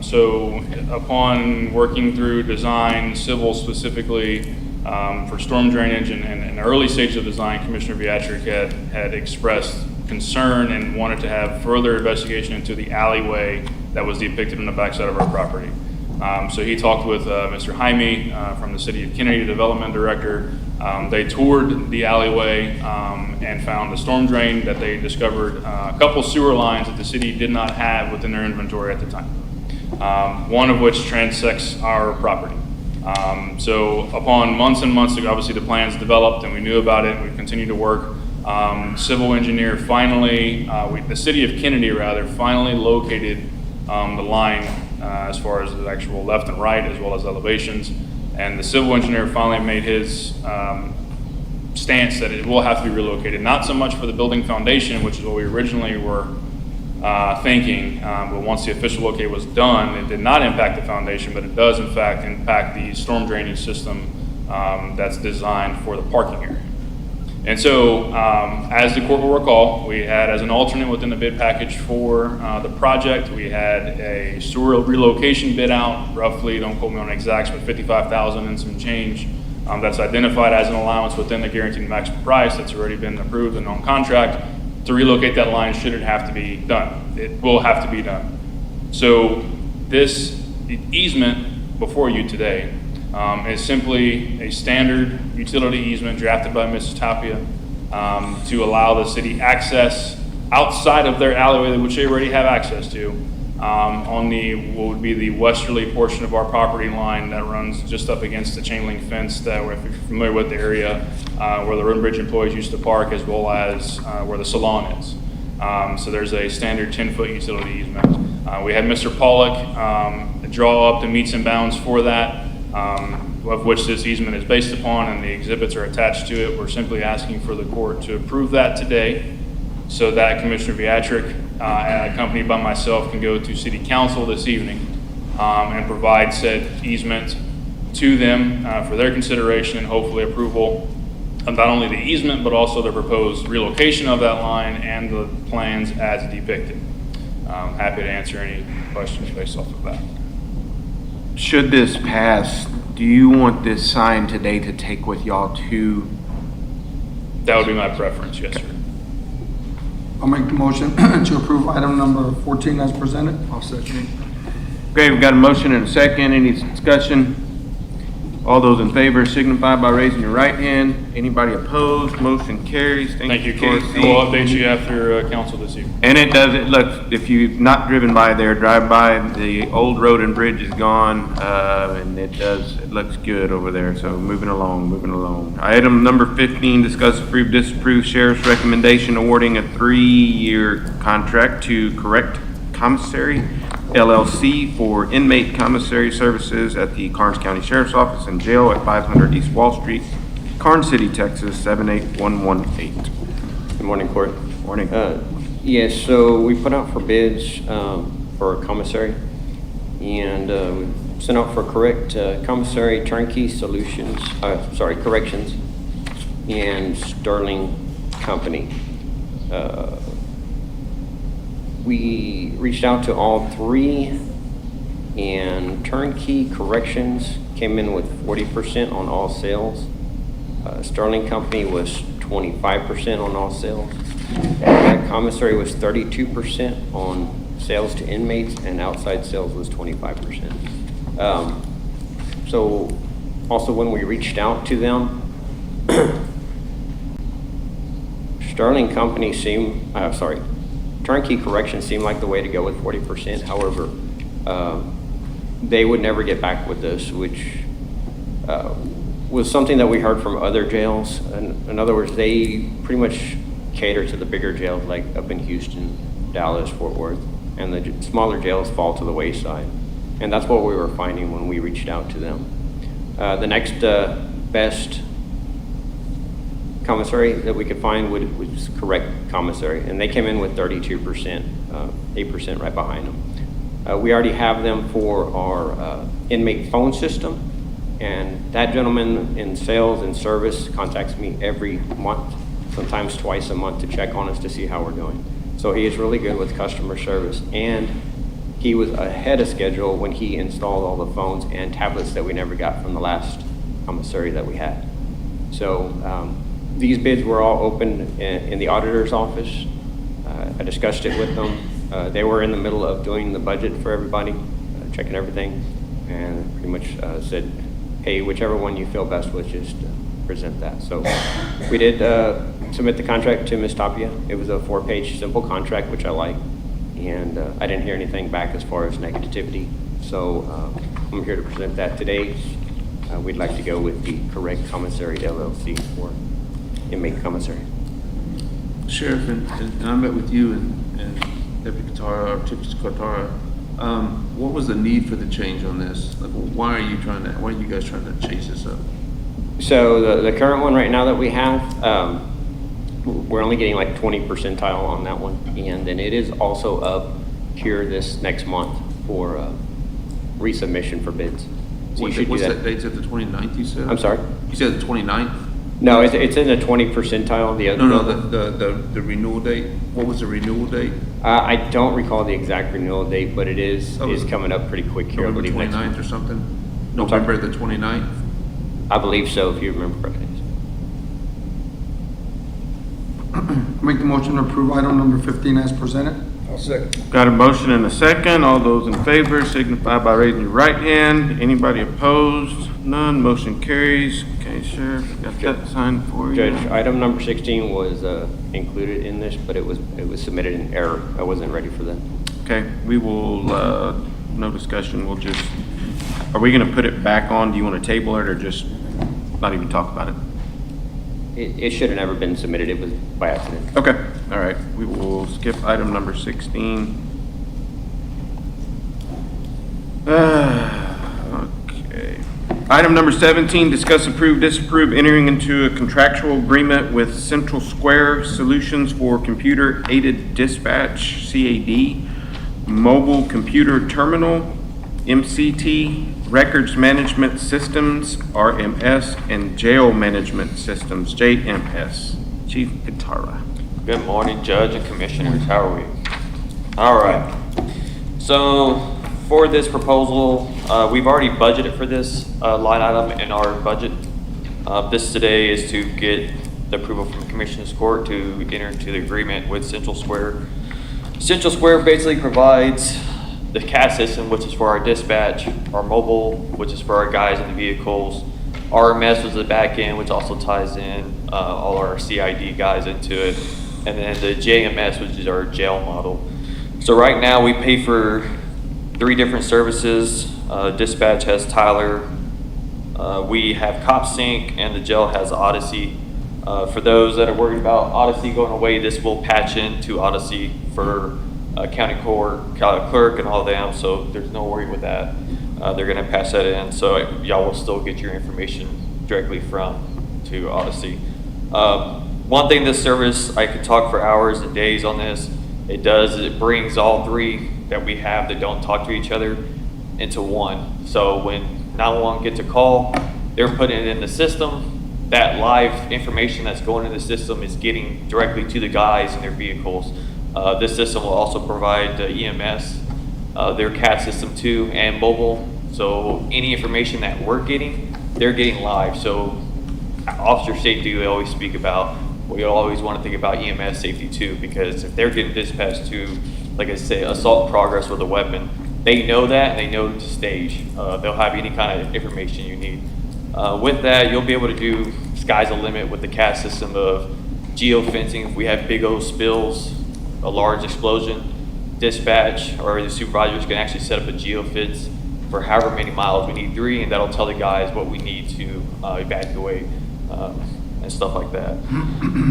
So upon working through design, civil specifically, for storm drainage and the early stage of design, Commissioner Beatrick had expressed concern and wanted to have further investigation into the alleyway that was depicted on the backside of our property. So he talked with Mr. Jaime from the City of Kennedy, Development Director. They toured the alleyway and found a storm drain that they discovered a couple sewer lines that the city did not have within their inventory at the time, one of which transects our property. So upon months and months ago, obviously the plans developed and we knew about it, we continued to work. Civil engineer finally, the City of Kennedy rather, finally located the line as far as the actual left and right as well as elevations. And the civil engineer finally made his stance that it will have to be relocated, not so much for the building foundation, which is what we originally were thinking, but once the official locate was done, it did not impact the foundation, but it does in fact impact the storm drainage system that's designed for the parking area. And so, as the court will recall, we had as an alternate within the bid package for the project, we had a sewer relocation bid out, roughly, don't quote me on exacts, but $55,000 and some change. That's identified as an allowance within the guaranteed maximum price that's already been approved and on contract to relocate that line should it have to be done. It will have to be done. So this easement before you today is simply a standard utility easement drafted by Mrs. Tapia to allow the city access outside of their alleyway, which they already have access to, on what would be the westerly portion of our property line that runs just up against the chain link fence that, if you're familiar with the area, where the road and bridge employees used to park, as well as where the salon is. So there's a standard 10-foot utility easement. We had Mr. Pollock draw up the meets and bounds for that. of which this easement is based upon, and the exhibits are attached to it. We're simply asking for the court to approve that today so that Commissioner Beatrick, accompanied by myself, can go to City Council this evening and provide said easement to them for their consideration and hopefully approval of not only the easement, but also the proposed relocation of that line and the plans as depicted. Happy to answer any questions based off of that. Should this pass, do you want this sign today to take with y'all to? That would be my preference, yes, sir. I'll make the motion to approve item number 14 as presented. I'll second. Okay, we've got a motion and a second. Any discussion? All those in favor signify by raising your right hand. Anybody opposed? Motion carries. Thank you, Casey. We'll update you after council this evening. And it does, it looks, if you've not driven by there, drive by, the old road and bridge is gone, and it looks good over there, so moving along. Item number 15, discuss, approve, disapprove sheriff's recommendation awarding a 3-year contract to Correct Commissary LLC for inmate commissary services at the Karnes County Sheriff's Office and Jail at 500 East Wall Street, Karnes City, Texas, 78118. Good morning, Court. Morning. Yes, so we put out for bids for a commissary, and we sent out for Correct Commissary Turnkey Solutions, Corrections, and Sterling Company. We reached out to all three, and Turnkey Corrections came in with 40% on all sales. Sterling Company was 25% on all sales. That commissary was 32% on sales to inmates, and outside sales was 25%. So also when we reached out to them, Sterling Company Turnkey Corrections seemed like the way to go with 40%. However, they would never get back with us, which was something that we heard from other jails. In other words, they pretty much cater to the bigger jails like up in Houston, Dallas, Fort Worth, and the smaller jails fall to the wayside. And that's what we were finding when we reached out to them. The next best commissary that we could find was Correct Commissary, and they came in with 32%, 8% right behind them. We already have them for our inmate phone system, and that gentleman in sales and service contacts me every month, sometimes twice a month, to check on us to see how we're doing. So he is really good with customer service, and he was ahead of schedule when he installed all the phones and tablets that we never got from the last commissary that we had. So these bids were all open in the auditor's office. I discussed it with them. They were in the middle of doing the budget for everybody, checking everything, and pretty much said, hey, whichever one you feel best with, just present that. So we did submit the contract to Ms. Tapia. It was a 4-page simple contract, which I like, and I didn't hear anything back as far as negativity. So I'm here to present that today. We'd like to go with the Correct Commissary LLC for inmate commissary. Sheriff, and I met with you and Deputy Katara, or Chief Katara. What was the need for the change on this? Like, why are you guys trying to change this up? So the current one right now that we have, we're only getting like 20 percentile on that one, and then it is also up here this next month for resubmission for bids. So What's that date? Is it the 29th you said? I'm sorry? You said the 29th? No, it's in the 20 percentile. The renewal date. What was the renewal date? I don't recall the exact renewal date, but it is coming up pretty quick here. November 29th or something? November the 29th? I believe so, if you remember correctly. Make the motion to approve item number 15 as presented. I'll second. Got a motion and a second. All those in favor signify by raising your right hand. Anybody opposed? None. Motion carries. Okay, Sheriff, got that signed for you. Judge, item number 16 was included in this, but it was submitted in error. I wasn't ready for that. Okay, we will, no discussion. We'll just, are we going to put it back on? Do you want to table it or just not even talk about it? It should have never been submitted. It was by accident. Okay, all right. We will skip item number 16. Okay. Item number 17, discuss approve, disapprove entering into a contractual agreement with Central Square Solutions for computer-aided dispatch, CAD, mobile computer terminal, MCT, records management systems, RMS, and jail management systems, JMS. Chief Guitarra. Good morning, Judge and Commissioners. How are we? All right. So for this proposal, we've already budgeted for this line item in our budget. This today is to get the approval from Commissioners Court to enter into the agreement with Central Square. Central Square basically provides the CAD system, which is for our dispatch, our mobile, which is for our guys in the vehicles, RMS was the back end, which also ties in all our CID guys into it, and then the JMS, which is our jail model. So right now we pay for 3 different services. Dispatch has Tyler, we have CopSync, and the jail has Odyssey. For those that are worried about Odyssey going away, this will patch into Odyssey for county court, clerk, and all them, so there's no worry with that. They're gonna pass that in, so y'all will still get your information directly to Odyssey. One thing, this service, I could talk for hours and days on this. It does, it brings all 3 that we have that don't talk to each other into one. So when 911 gets a call, they're putting it in the system. That live information that's going in the system is getting directly to the guys in their vehicles. This system will also provide EMS, their CAD system too, and mobile. So any information that we're getting, they're getting live. So officer safety, we always speak about, we always want to think about EMS safety too, because if they're getting dispatched to, like I say, assault in progress with a weapon, they know that and they know to stage. They'll have any kind of information you need. With that, you'll be able to do sky's the limit with the CAD system of geofencing. If we have big old spills, a large explosion, dispatch or the supervisors can actually set up a geofence for however many miles. We need 3, and that'll tell the guys what we need to evacuate and stuff like that.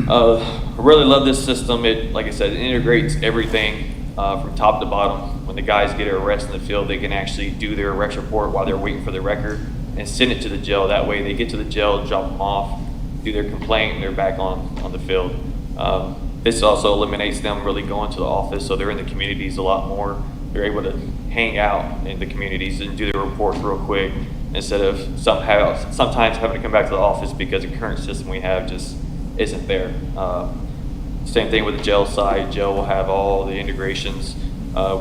I really love this system. It, like I said, it integrates everything from top to bottom. When the guys get an arrest in the field, they can actually do their arrest report while they're waiting for the record and send it to the jail. That way they get to the jail, drop them off, do their complaint, and they're back on the field. This also eliminates them really going to the office, so they're in the communities a lot more. They're able to hang out in the communities and do their reports real quick instead of sometimes having to come back to the office because the current system we have just isn't there. Same thing with the jail side. Jail will have all the integrations.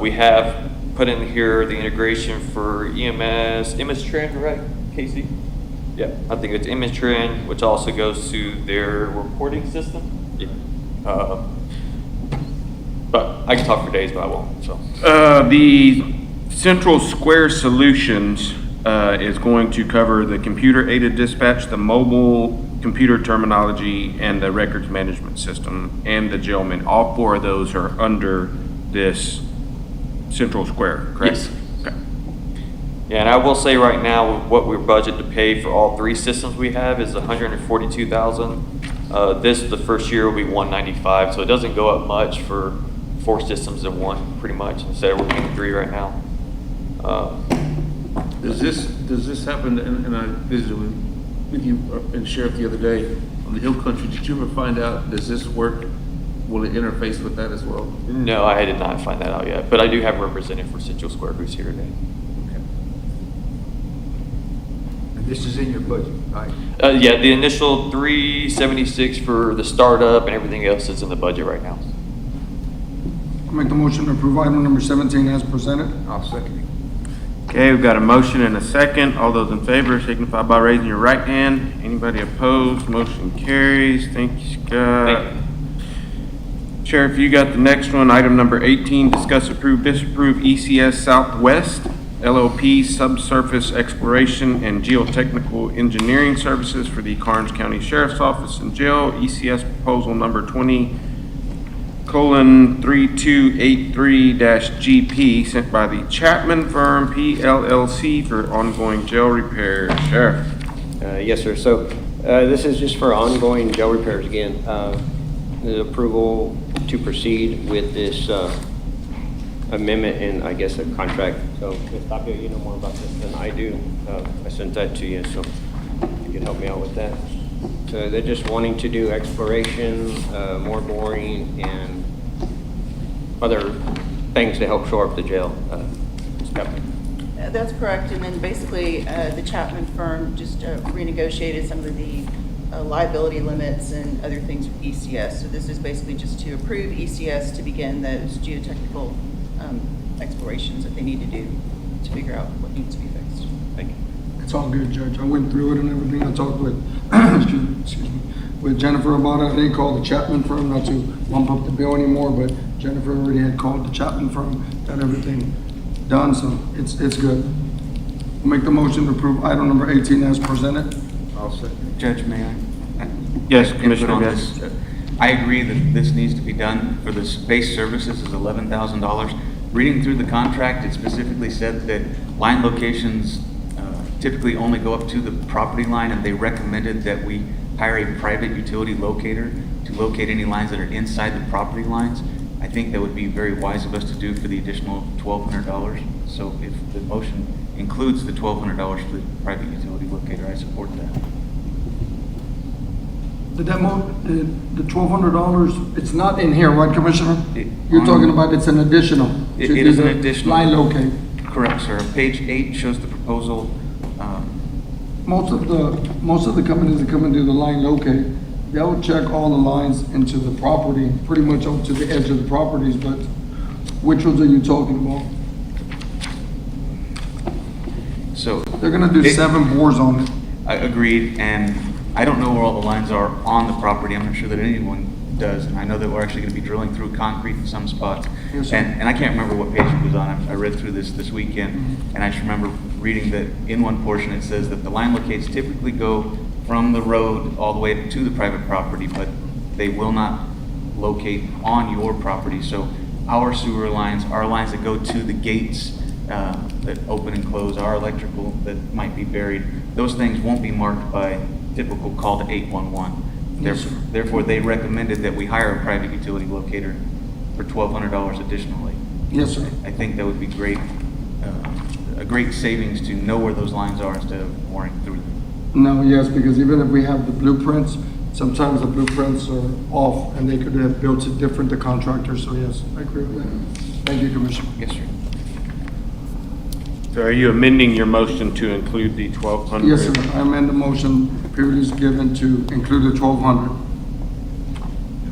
We have put in here the integration for image trend, right, Casey? Yeah, I think it's image trend, which also goes to their reporting system. Yeah. But I can talk for days, but I won't. So the Central Square Solutions is going to cover the computer-aided dispatch, the mobile computer terminology, and the records management system, and the jailman. All 4 of those are under this Central Square, correct? Yes. Okay. Yeah, and I will say right now, what we're budgeted to pay for all 3 systems we have is $142,000. This, the first year, will be $195,000, so it doesn't go up much for 4 systems in one, pretty much. Instead of we're paying 3 right now. Does this happen? And I visited with you and Sheriff the other day on the Hill Country. Did you ever find out? Does this work? Will it interface with that as well? No, I did not find that out yet, but I do have a representative for Central Square who's here today. Okay. And this is in your budget, right? Yeah, the initial $376 for the startup and everything else is in the budget right now. I'll make the motion to approve item number 17 as presented. I'll second it. Okay, we've got a motion and a second. All those in favor signify by raising your right hand. Anybody opposed? Motion carries. Thank you, Scott. Thank you. Sheriff, you got the next one. Item number 18, discuss, approve, disapprove ECS Southwest LLP subsurface exploration and geotechnical engineering services for the Karnes County Sheriff's Office and Jail. ECS proposal number 20:3283-GP sent by the Chapman Firm PLLC for ongoing jail repairs. Sheriff. Yes, sir. So this is just for ongoing jail repairs again. The approval to proceed with this amendment in, I guess, a contract. So, Ms. Tapia, you know more about this than I do. I sent that to you, so you can help me out with that. So they're just wanting to do exploration, more boring, and other things to help shore up the jail. Ms. Tapia. That's correct, and then basically, the Chapman firm just renegotiated some of the liability limits and other things with ECS. So this is basically just to approve ECS to begin those geotechnical explorations that they need to do to figure out what needs to be fixed. Thank you. It's all good, Judge. I went through it and everything. I talked with, excuse me, with Jennifer about it. I didn't call the Chapman firm, not to bump up the bill anymore, but Jennifer already had called the Chapman firm, got everything done, so it's good. I'll make the motion to approve item number 18 as presented. I'll second. Judge, may I? Yes, input Commissioner on Guest. this? I agree that this needs to be done. For the base services is $11,000. Reading through the contract, it specifically said that line locations typically only go up to the property line, and they recommended that we hire a private utility locator to locate any lines that are inside the property lines. I think that would be very wise of us to do for the additional $1,200. So if the motion includes the $1,200 for the private utility locator, I support that. The $1,200, it's not in here, right, Commissioner? You're talking about it's an additional. It is an additional. Line locate. Correct, sir. Page 8 shows the proposal. Most of the companies that come and do the line locate, they'll check all the lines into the property, pretty much up to the edge of the properties, but which ones are you talking about? So they're gonna do 7 bores on it. I agreed, and I don't know where all the lines are on the property. I'm not sure that anyone does, and I know that we're actually going to be drilling through concrete in some spots. Yes, sir. And I can't remember what page it was on. I read through this weekend, and I just remember reading that in one portion it says that the line locates typically go from the road all the way to the private property, but they will not locate on your property. So our sewer lines, our lines that go to the gates that open and close, our electrical that might be buried, those things won't be marked by typical call to 811. Yes, sir. Therefore, they recommended that we hire a private utility locator for $1,200 additionally. Yes, sir. I think that would be great, a great savings to know where those lines are instead of boring through them. No, yes, because even if we have the blueprints, sometimes the blueprints are off and they could have built it different, the contractors, so yes, I agree with that. Thank you, Commissioner. Yes, sir. So are you amending your motion to include the 1,200? Yes, sir. I amend the motion previously given to include the 1,200.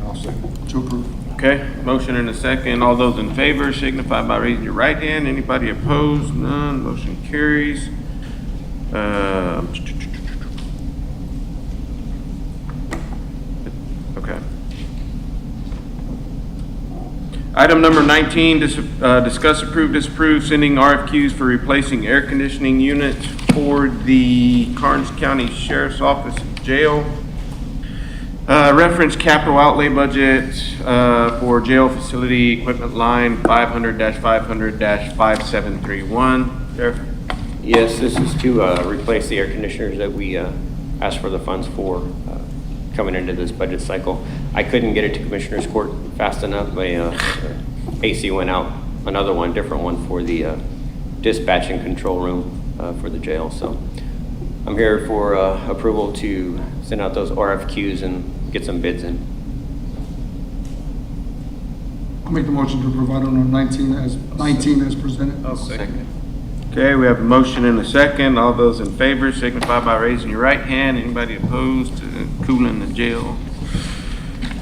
I'll second. To approve. Okay, motion and a second. All those in favor signify by raising your right hand. Anybody opposed? None. Motion carries. Okay. Item number 19, discuss, approve, disapprove, sending RFQs for replacing air conditioning units for the Karnes County Sheriff's Office Jail. Reference capital outlay budget for jail facility equipment line 500-500-5731. Sheriff? Yes, this is to replace the air conditioners that we asked for the funds for coming into this budget cycle. I couldn't get it to Commissioner's Court fast enough. My AC went out, another one, different one for the dispatch and control room for the jail. So I'm here for approval to send out those RFQs and get some bids in. I'll make the motion to approve item number 19 as presented. I'll second. Okay, we have a motion and a second. All those in favor signify by raising your right hand. Anybody opposed to cooling the jail?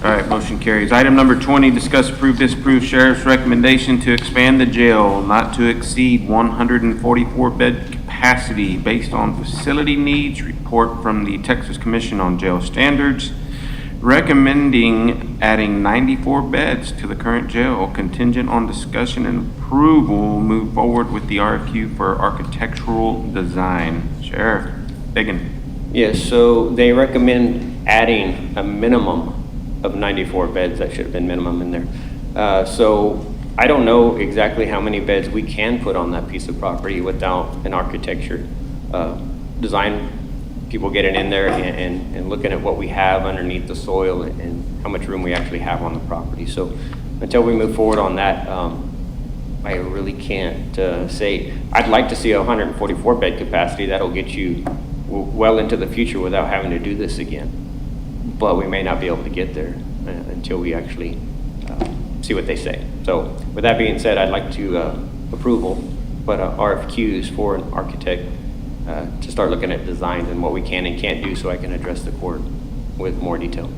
All right, motion carries. Item number 20, discuss, approve, disapprove sheriff's recommendation to expand the jail not to exceed 144 bed capacity based on facility needs. Report from the Texas Commission on Jail Standards, recommending adding 94 beds to the current jail, contingent on discussion and approval. Move forward with the RFQ for architectural design. Sheriff Biggin. Yes, so they recommend adding a minimum of 94 beds. That should have been minimum in there. So I don't know exactly how many beds we can put on that piece of property without an architecture design. People getting in there and looking at what we have underneath the soil and how much room we actually have on the property. So until we move forward on that, I really can't say. I'd like to see a 144 bed capacity. That'll get you well into the future without having to do this again. But we may not be able to get there until we actually see what they say. So with that being said, I'd like to approval, but RFQs for an architect to start looking at designs and what we can and can't do so I can address the court with more detail.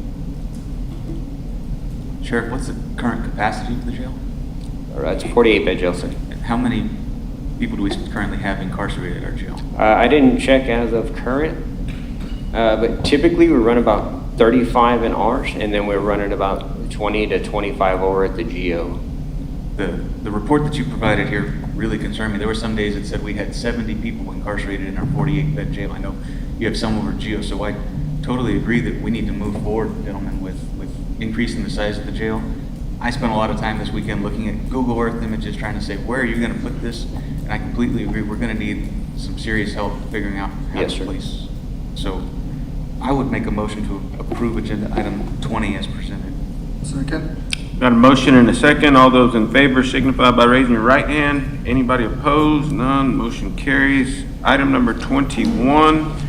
Sheriff, what's the current capacity of the jail? It's a 48 bed jail, sir. And how many people do we currently have incarcerated at our jail? I didn't check as of current, but typically we run about 35 in ours, and then we're running about 20 to 25 over at the GO. The report that you provided here really concerned me. There were some days that said we had 70 people incarcerated in our 48 bed jail. I know you have some over GO, so I totally agree that we need to move forward, gentlemen, with increasing the size of the jail. I spent a lot of time this weekend looking at Google Earth images trying to say, where are you going to put this? And I completely agree. We're going to need some serious help figuring out how to place. So I would make a motion to approve agenda item 20 as presented. Second. Got a motion and a second. All those in favor signify by raising your right hand. Anybody opposed? None. Motion carries. Item number 21.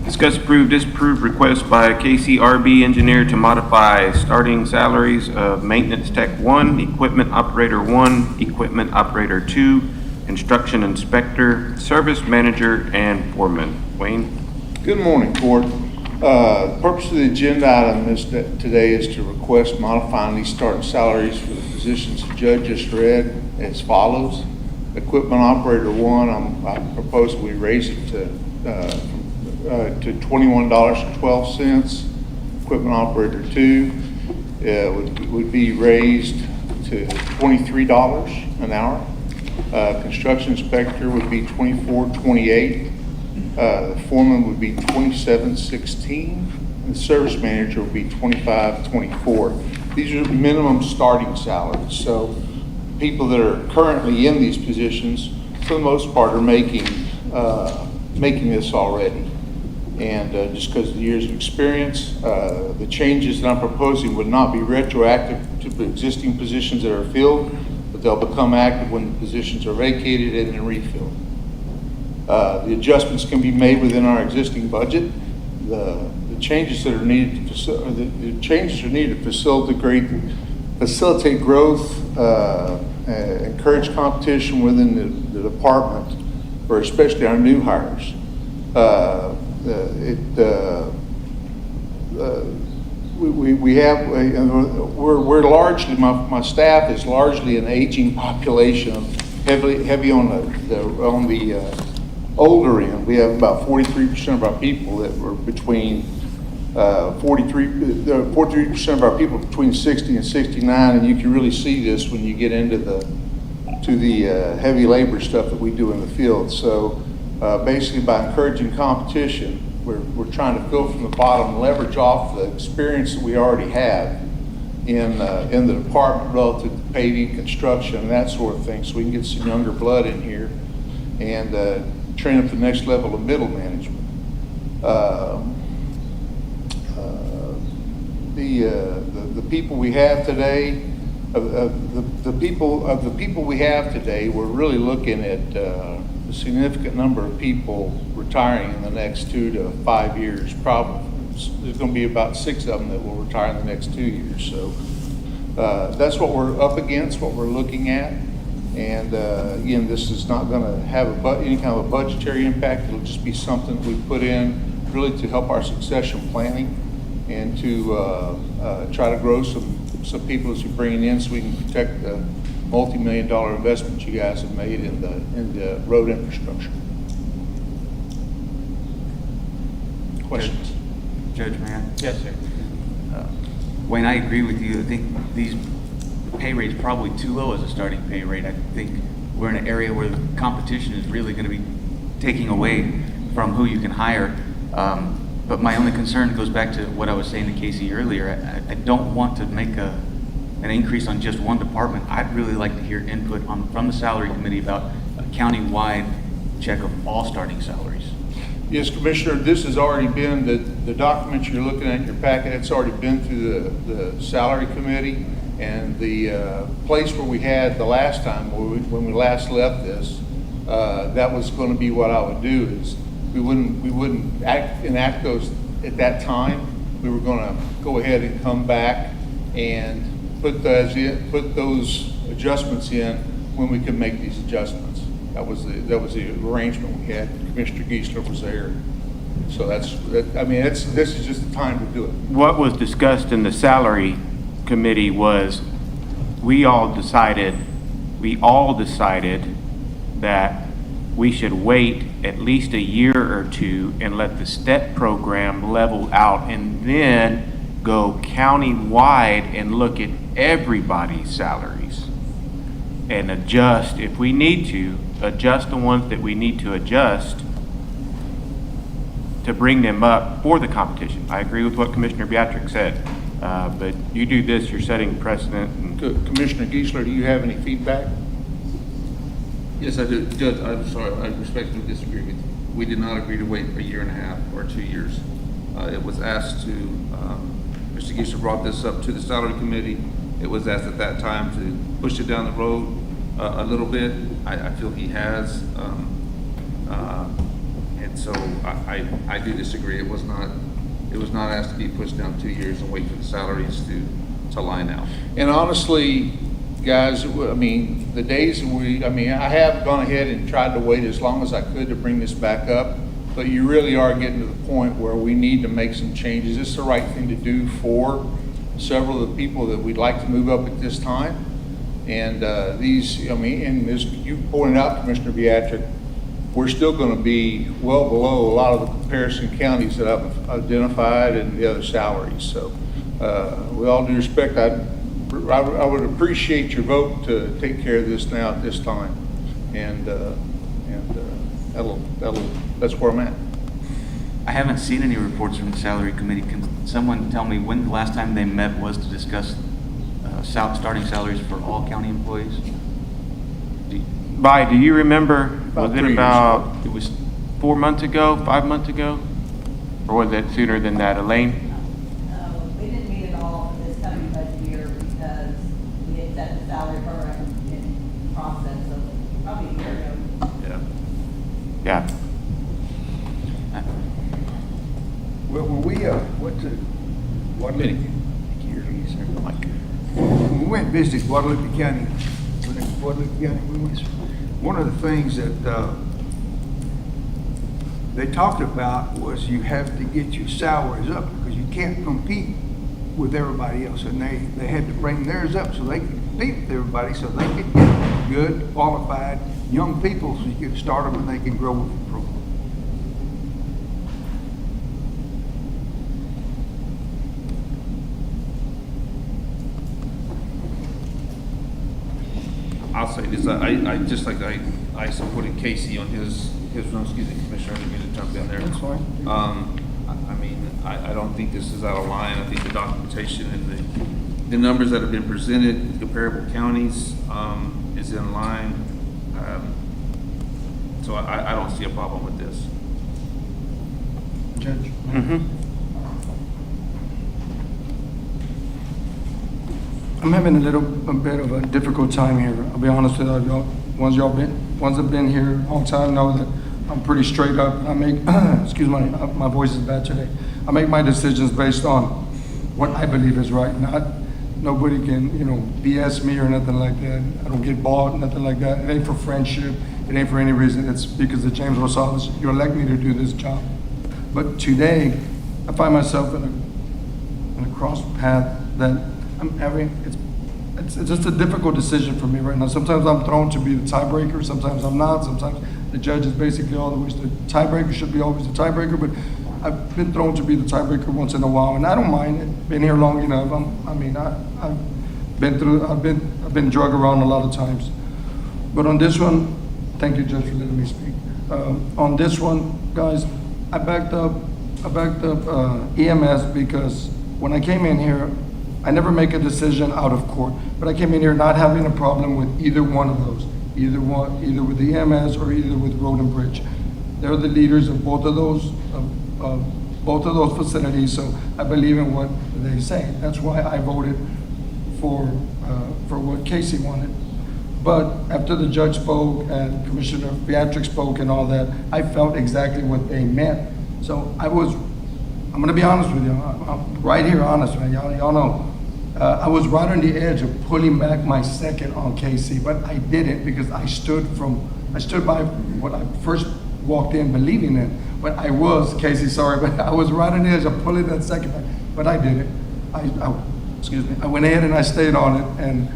Discuss approve, disapprove request by KCRB engineer to modify starting salaries of maintenance tech 1, equipment operator 1, equipment operator 2, construction inspector, service manager, and foreman. Wayne? Good morning, Court. The purpose of the agenda item today is to request modifying these starting salaries for the positions the judge just read as follows. Equipment operator 1, I propose we raise it to $21.12. Equipment operator 2 would be raised to $23 an hour. Construction inspector would be $24.28. The foreman would be $27.16. And the service manager would be $25.24. These are minimum starting salaries. So people that are currently in these positions, for the most part, are making this already. And just because of the years of experience, the changes that I'm proposing would not be retroactive to the existing positions that are filled, but they'll become active when the positions are vacated and then refilled. The adjustments can be made within our existing budget. The changes that are needed to facilitate growth, encourage competition within the department, for especially our new hires. We're largely, my staff is largely an aging population, heavy on the older end. We have about 43% of our people that were between 43% of our people between 60 and 69, and you can really see this when you get into the heavy labor stuff that we do in the field. So basically, by encouraging competition, we're trying to fill from the bottom, leverage off the experience that we already have in the department relative to paving, construction, and that sort of thing, so we can get some younger blood in here and train up the next level of middle management. The people we have today, the people we have today, we're really looking at a significant number of people retiring in the next 2 to 5 years. Probably there's going to be about 6 of them that will retire in the next 2 years. So that's what we're up against, what we're looking at. And again, this is not going to have any kind of a budgetary impact. It'll just be something we put in really to help our succession planning and to try to grow some people as we bring it in, so we can protect the multi-million-dollar investment you guys have made in the road infrastructure. Questions? Judge, man. Yes, sir. Wayne, I agree with you. I think these pay rates probably too low as a starting pay rate. I think we're in an area where the competition is really going to be taking away from who you can hire. But my only concern goes back to what I was saying to Casey earlier. I don't want to make an increase on just one department. I'd really like to hear input from the salary committee about a county-wide check of all starting salaries. Yes, Commissioner, this has already been, the document you're looking at in your packet, it's already been through the salary committee. And the place where we had the last time, when we last left this, that was going to be what I would do is we wouldn't enact those at that time. We were going to go ahead and come back and put those adjustments in when we could make these adjustments. That was the arrangement we had. Commissioner Geisler was there. So this is just the time to do it. What was discussed in the salary committee was we all decided that we should wait at least a year or two and let the STEP program level out and then go county-wide and look at everybody's salaries and adjust, if we need to, adjust the ones that we need to adjust to bring them up for the competition. I agree with what Commissioner Beatrick said, but you do this, you're setting precedent. And Commissioner Geisler, do you have any feedback? Yes, I do. Judge, I'm sorry, I respectfully disagree with you. We did not agree to wait a year and a half or 2 years. It was asked to, Mr. Geisler brought this up to the salary committee. It was asked at that time to push it down the road a little bit. I feel he has. And so I do disagree. It was not asked to be pushed down 2 years and wait for the salaries to line out. And honestly, guys, I mean, the days I have gone ahead and tried to wait as long as I could to bring this back up, but you really are getting to the point where we need to make some changes. It's the right thing to do for several of the people that we'd like to move up at this time. And and as you pointed out, Commissioner Beatrick, we're still going to be well below a lot of the comparison counties that I've identified and the other salaries. So with all due respect, I would appreciate your vote to take care of this now at this time, and that's where I'm at. I haven't seen any reports from the salary committee. Can someone tell me when the last time they met was to discuss starting salaries for all county employees? Do you remember? It was 4 months ago, 5 months ago? Or was it sooner than that, Elaine? We didn't meet at all for this coming budget year because we had set the salary program in process, so probably a year ago. Yeah. Well, when we went to Guadalupe, when we went and visited Guadalupe County, one of the things that they talked about was you have to get your salaries up because you can't compete with everybody else. And they had to bring theirs up so they could compete with everybody, so they could get good, qualified young people so you could start them and they can grow with the program. I'll say this, I just like I supported Casey on his run, excuse me, Commissioner, I didn't mean to jump in there. That's fine. I mean, I don't think this is out of line. I think the documentation and the numbers that have been presented in comparable counties is in line. So I don't see a problem with this. Judge. I'm having a bit of a difficult time here. I'll be honest with you. Ones that been here a long time know that I'm pretty straight up. I make, excuse me, my voice is bad today. I make my decisions based on what I believe is right. Nobody can, BS me or nothing like that. I don't get bought, nothing like that. It ain't for friendship. It ain't for any reason. It's because of James Rosales. You elect me to do this job. But today, I find myself in a cross path that I'm having. It's just a difficult decision for me right now. Sometimes I'm thrown to be the tiebreaker. Sometimes I'm not. Sometimes the judge is basically always the tiebreaker. Should be always the tiebreaker. But I've been thrown to be the tiebreaker once in a while, and I don't mind it. Been here long enough. I've been drug around a lot of times. But on this one, thank you, Judge, for letting me speak. On this one, guys, I backed up EMS because when I came in here, I never make a decision out of court, but I came in here not having a problem with either one of those, either with the EMS or either with Road and Bridge. They're the leaders of both of those facilities, so I believe in what they say. That's why I voted for what Casey wanted. But after the judge spoke and Commissioner Beatrix spoke and all that, I felt exactly what they meant. So I'm gonna be honest with you, I'm right here honest, man, y'all know. I was right on the edge of pulling back my second on Casey, but I didn't because I stood by what I first walked in believing in. But I was, Casey, sorry, but I was right on the edge of pulling that second back, but I did it. I went ahead and I stayed on it, and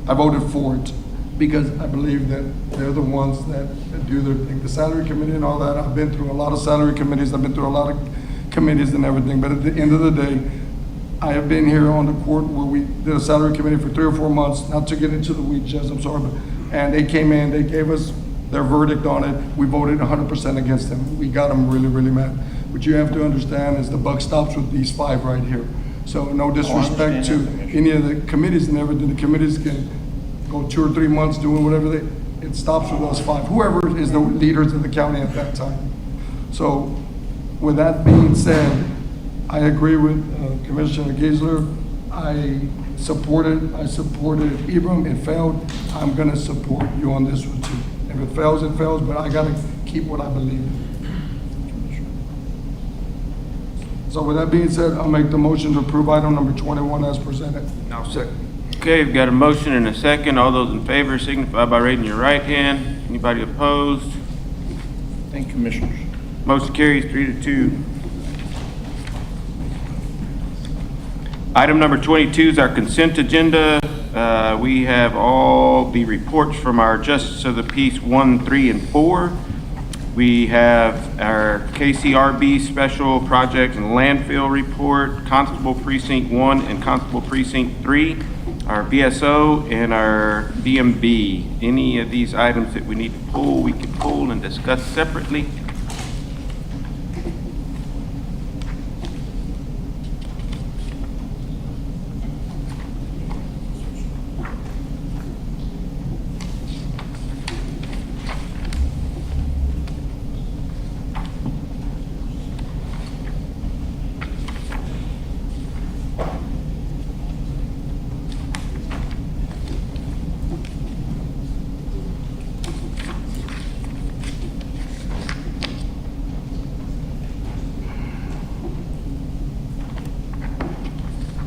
I voted for it because I believe that they're the ones that do their thing. The salary committee and all that, I've been through a lot of salary committees, I've been through a lot of committees and everything, but at the end of the day, I have been here on the court where we did a salary committee for 3 or 4 months, not to get into the weeds, Judge, I'm sorry, and they came in, they gave us their verdict on it. We voted 100% against them. We got them really, really mad. What you have to understand is the buck stops with these 5 right here. So no disrespect to any of the committees and everything. The committees can go 2 or 3 months doing whatever it stops with those 5, whoever is the leaders of the county at that time. So with that being said, I agree with Commissioner Geisler. I supported Ibram. It failed. I'm gonna support you on this one too. If it fails, it fails, but I gotta keep what I believe in. So with that being said, I'll make the motion to approve item number 21 as presented. I'll second. Okay, we've got a motion and a second. All those in favor signify by raising your right hand. Anybody opposed? Thank you, Commissioners. Motion carries 3-2. Item number 22 is our consent agenda. We have all the reports from our Justice of the Peace 1, 3, and 4. We have our KCRB Special Project and Landfill Report, Constable Precinct 1 and Constable Precinct 3, our VSO, and our DMV. Any of these items that we need to pull, we can pull and discuss separately.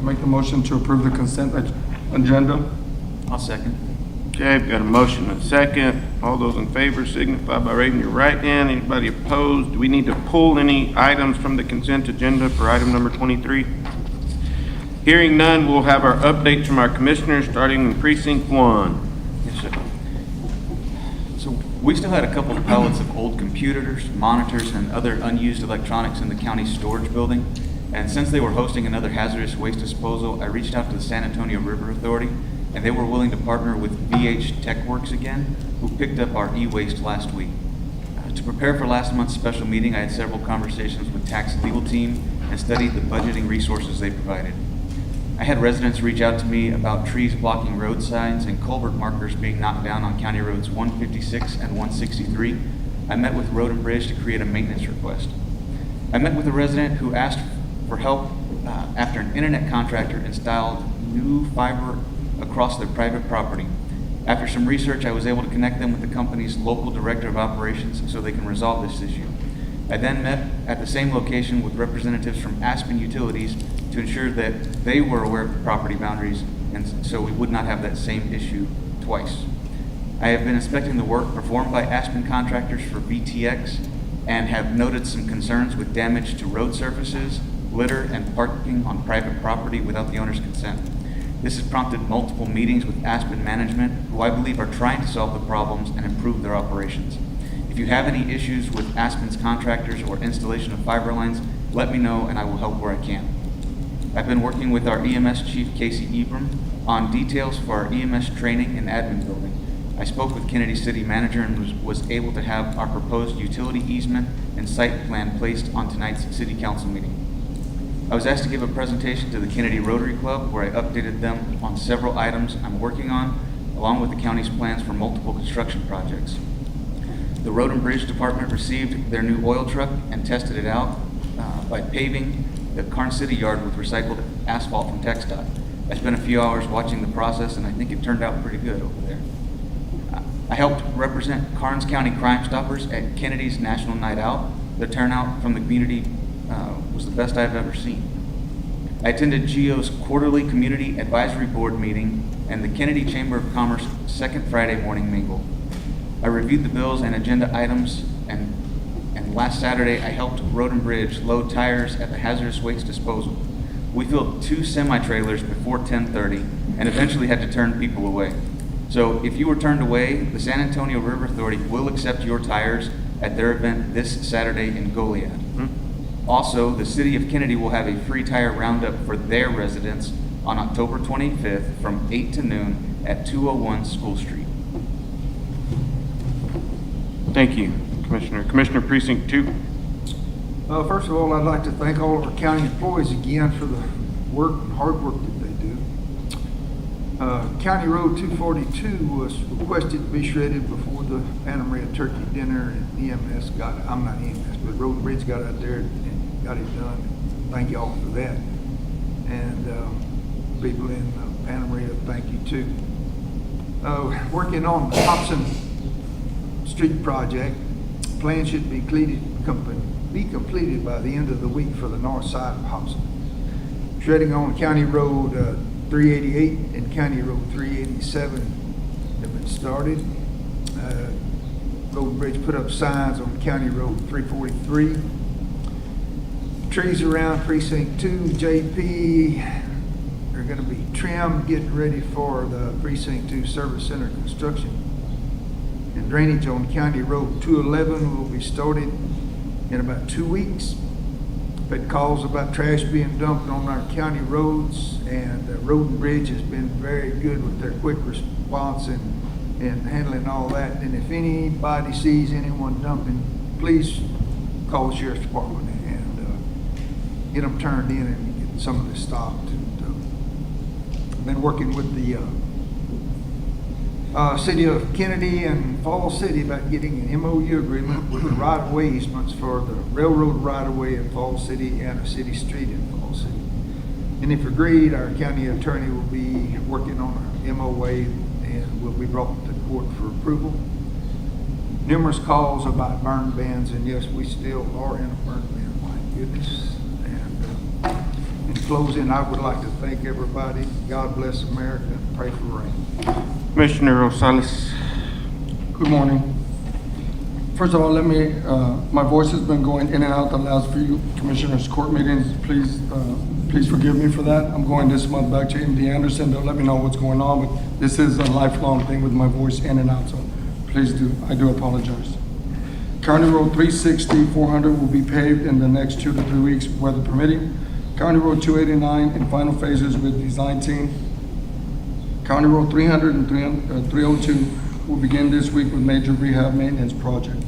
Make the motion to approve the consent agenda. I'll second. Okay, we've got a motion and a second. All those in favor signify by raising your right hand. Anybody opposed? Do we need to pull any items from the consent agenda for item number 23? Hearing none, we'll have our updates from our commissioners, starting in precinct 1. Yes, sir. So we still had a couple of pallets of old computers, monitors, and other unused electronics in the county storage building. And since they were hosting another hazardous waste disposal, I reached out to the San Antonio River Authority, and they were willing to partner with VH TechWorks again, who picked up our e-waste last week. To prepare for last month's special meeting, I had several conversations with tax legal team and studied the budgeting resources they provided. I had residents reach out to me about trees blocking road signs and culvert markers being knocked down on County Roads 156 and 163. I met with Road and Bridge to create a maintenance request. I met with a resident who asked for help after an internet contractor installed new fiber across their private property. After some research, I was able to connect them with the company's local director of operations so they can resolve this issue. I then met at the same location with representatives from Aspen Utilities to ensure that they were aware of the property boundaries and so we would not have that same issue twice. I have been inspecting the work performed by Aspen contractors for VTX and have noted some concerns with damage to road surfaces, litter, and parking on private property without the owner's consent. This has prompted multiple meetings with Aspen management, who I believe are trying to solve the problems and improve their operations. If you have any issues with Aspen's contractors or installation of fiber lines, let me know and I will help where I can. I've been working with our EMS chief, Casey Ibram, on details for our EMS training and admin building. I spoke with Kennedy City Manager and was able to have our proposed utility easement and site plan placed on tonight's City Council meeting. I was asked to give a presentation to the Kennedy Rotary Club where I updated them on several items I'm working on, along with the county's plans for multiple construction projects. The Road and Bridge Department received their new oil truck and tested it out by paving the Karnes City yard with recycled asphalt from TxDOT. I spent a few hours watching the process, and I think it turned out pretty good over there. I helped represent Karnes County Crime Stoppers at Kennedy's National Night Out. The turnout from the community was the best I've ever seen. I attended GEO's quarterly Community Advisory Board meeting and the Kennedy Chamber of Commerce second Friday morning mingle. I reviewed the bills and agenda items, and last Saturday I helped Road and Bridge load tires at the hazardous waste disposal. We filled 2 semi-trailers before 10:30 and eventually had to turn people away. So if you were turned away, the San Antonio River Authority will accept your tires at their event this Saturday in Goliad. Also, the city of Kennedy will have a free tire roundup for their residents on October 25th from 8 to noon at 201 School Street. Thank you, Commissioner. Commissioner Precinct 2. First of all, I'd like to thank all of our county employees again for the work and hard work that they do. County Road 242 was requested to be shredded before the Anna Maria Turkey Dinner, and EMS got, I'm not EMS, but Road and Bridge got out there and got it done. Thank you all for that. And people in Anna Maria, thank you too. Working on the Hobson Street project, plan should be completed by the end of the week for the north side of Hobson. Shredding on County Road 388 and County Road 387 have been started. Road and Bridge put up signs on County Road 343. Trees around Precinct 2, JP are going to be trimmed, getting ready for the Precinct 2 Service Center construction. And drainage on County Road 211 will be started in about 2 weeks. Had calls about trash being dumped on our county roads, and Road and Bridge has been very good with their quick response and handling all that. And if anybody sees anyone dumping, please call the Sheriff's Department and get them turned in and get some of this stopped. And, been working with the City of Kennedy and Falls City about getting an MOU agreement with the right-of-way easements for the railroad right-of-way in Falls City and a city street in Falls City. And if agreed, our county attorney will be working on a MOA and will be brought to court for approval. Numerous calls about burn bans, and yes, we still are in a burn ban, my goodness. And in closing, I would like to thank everybody. God bless America, and pray for rain. Commissioner Rosales. Good morning. First of all, let me, my voice has been going in and out the last few commissioners' court meetings. Please forgive me for that. I'm going this month back to MD Anderson. They'll let me know what's going on, but this is a lifelong thing with my voice in and out, so please I do apologize. County Road 360, 400 will be paved in the next 2 to 3 weeks, weather permitting. County Road 289 in final phases with design team. County Road 300 and 302 will begin this week with major rehab maintenance projects.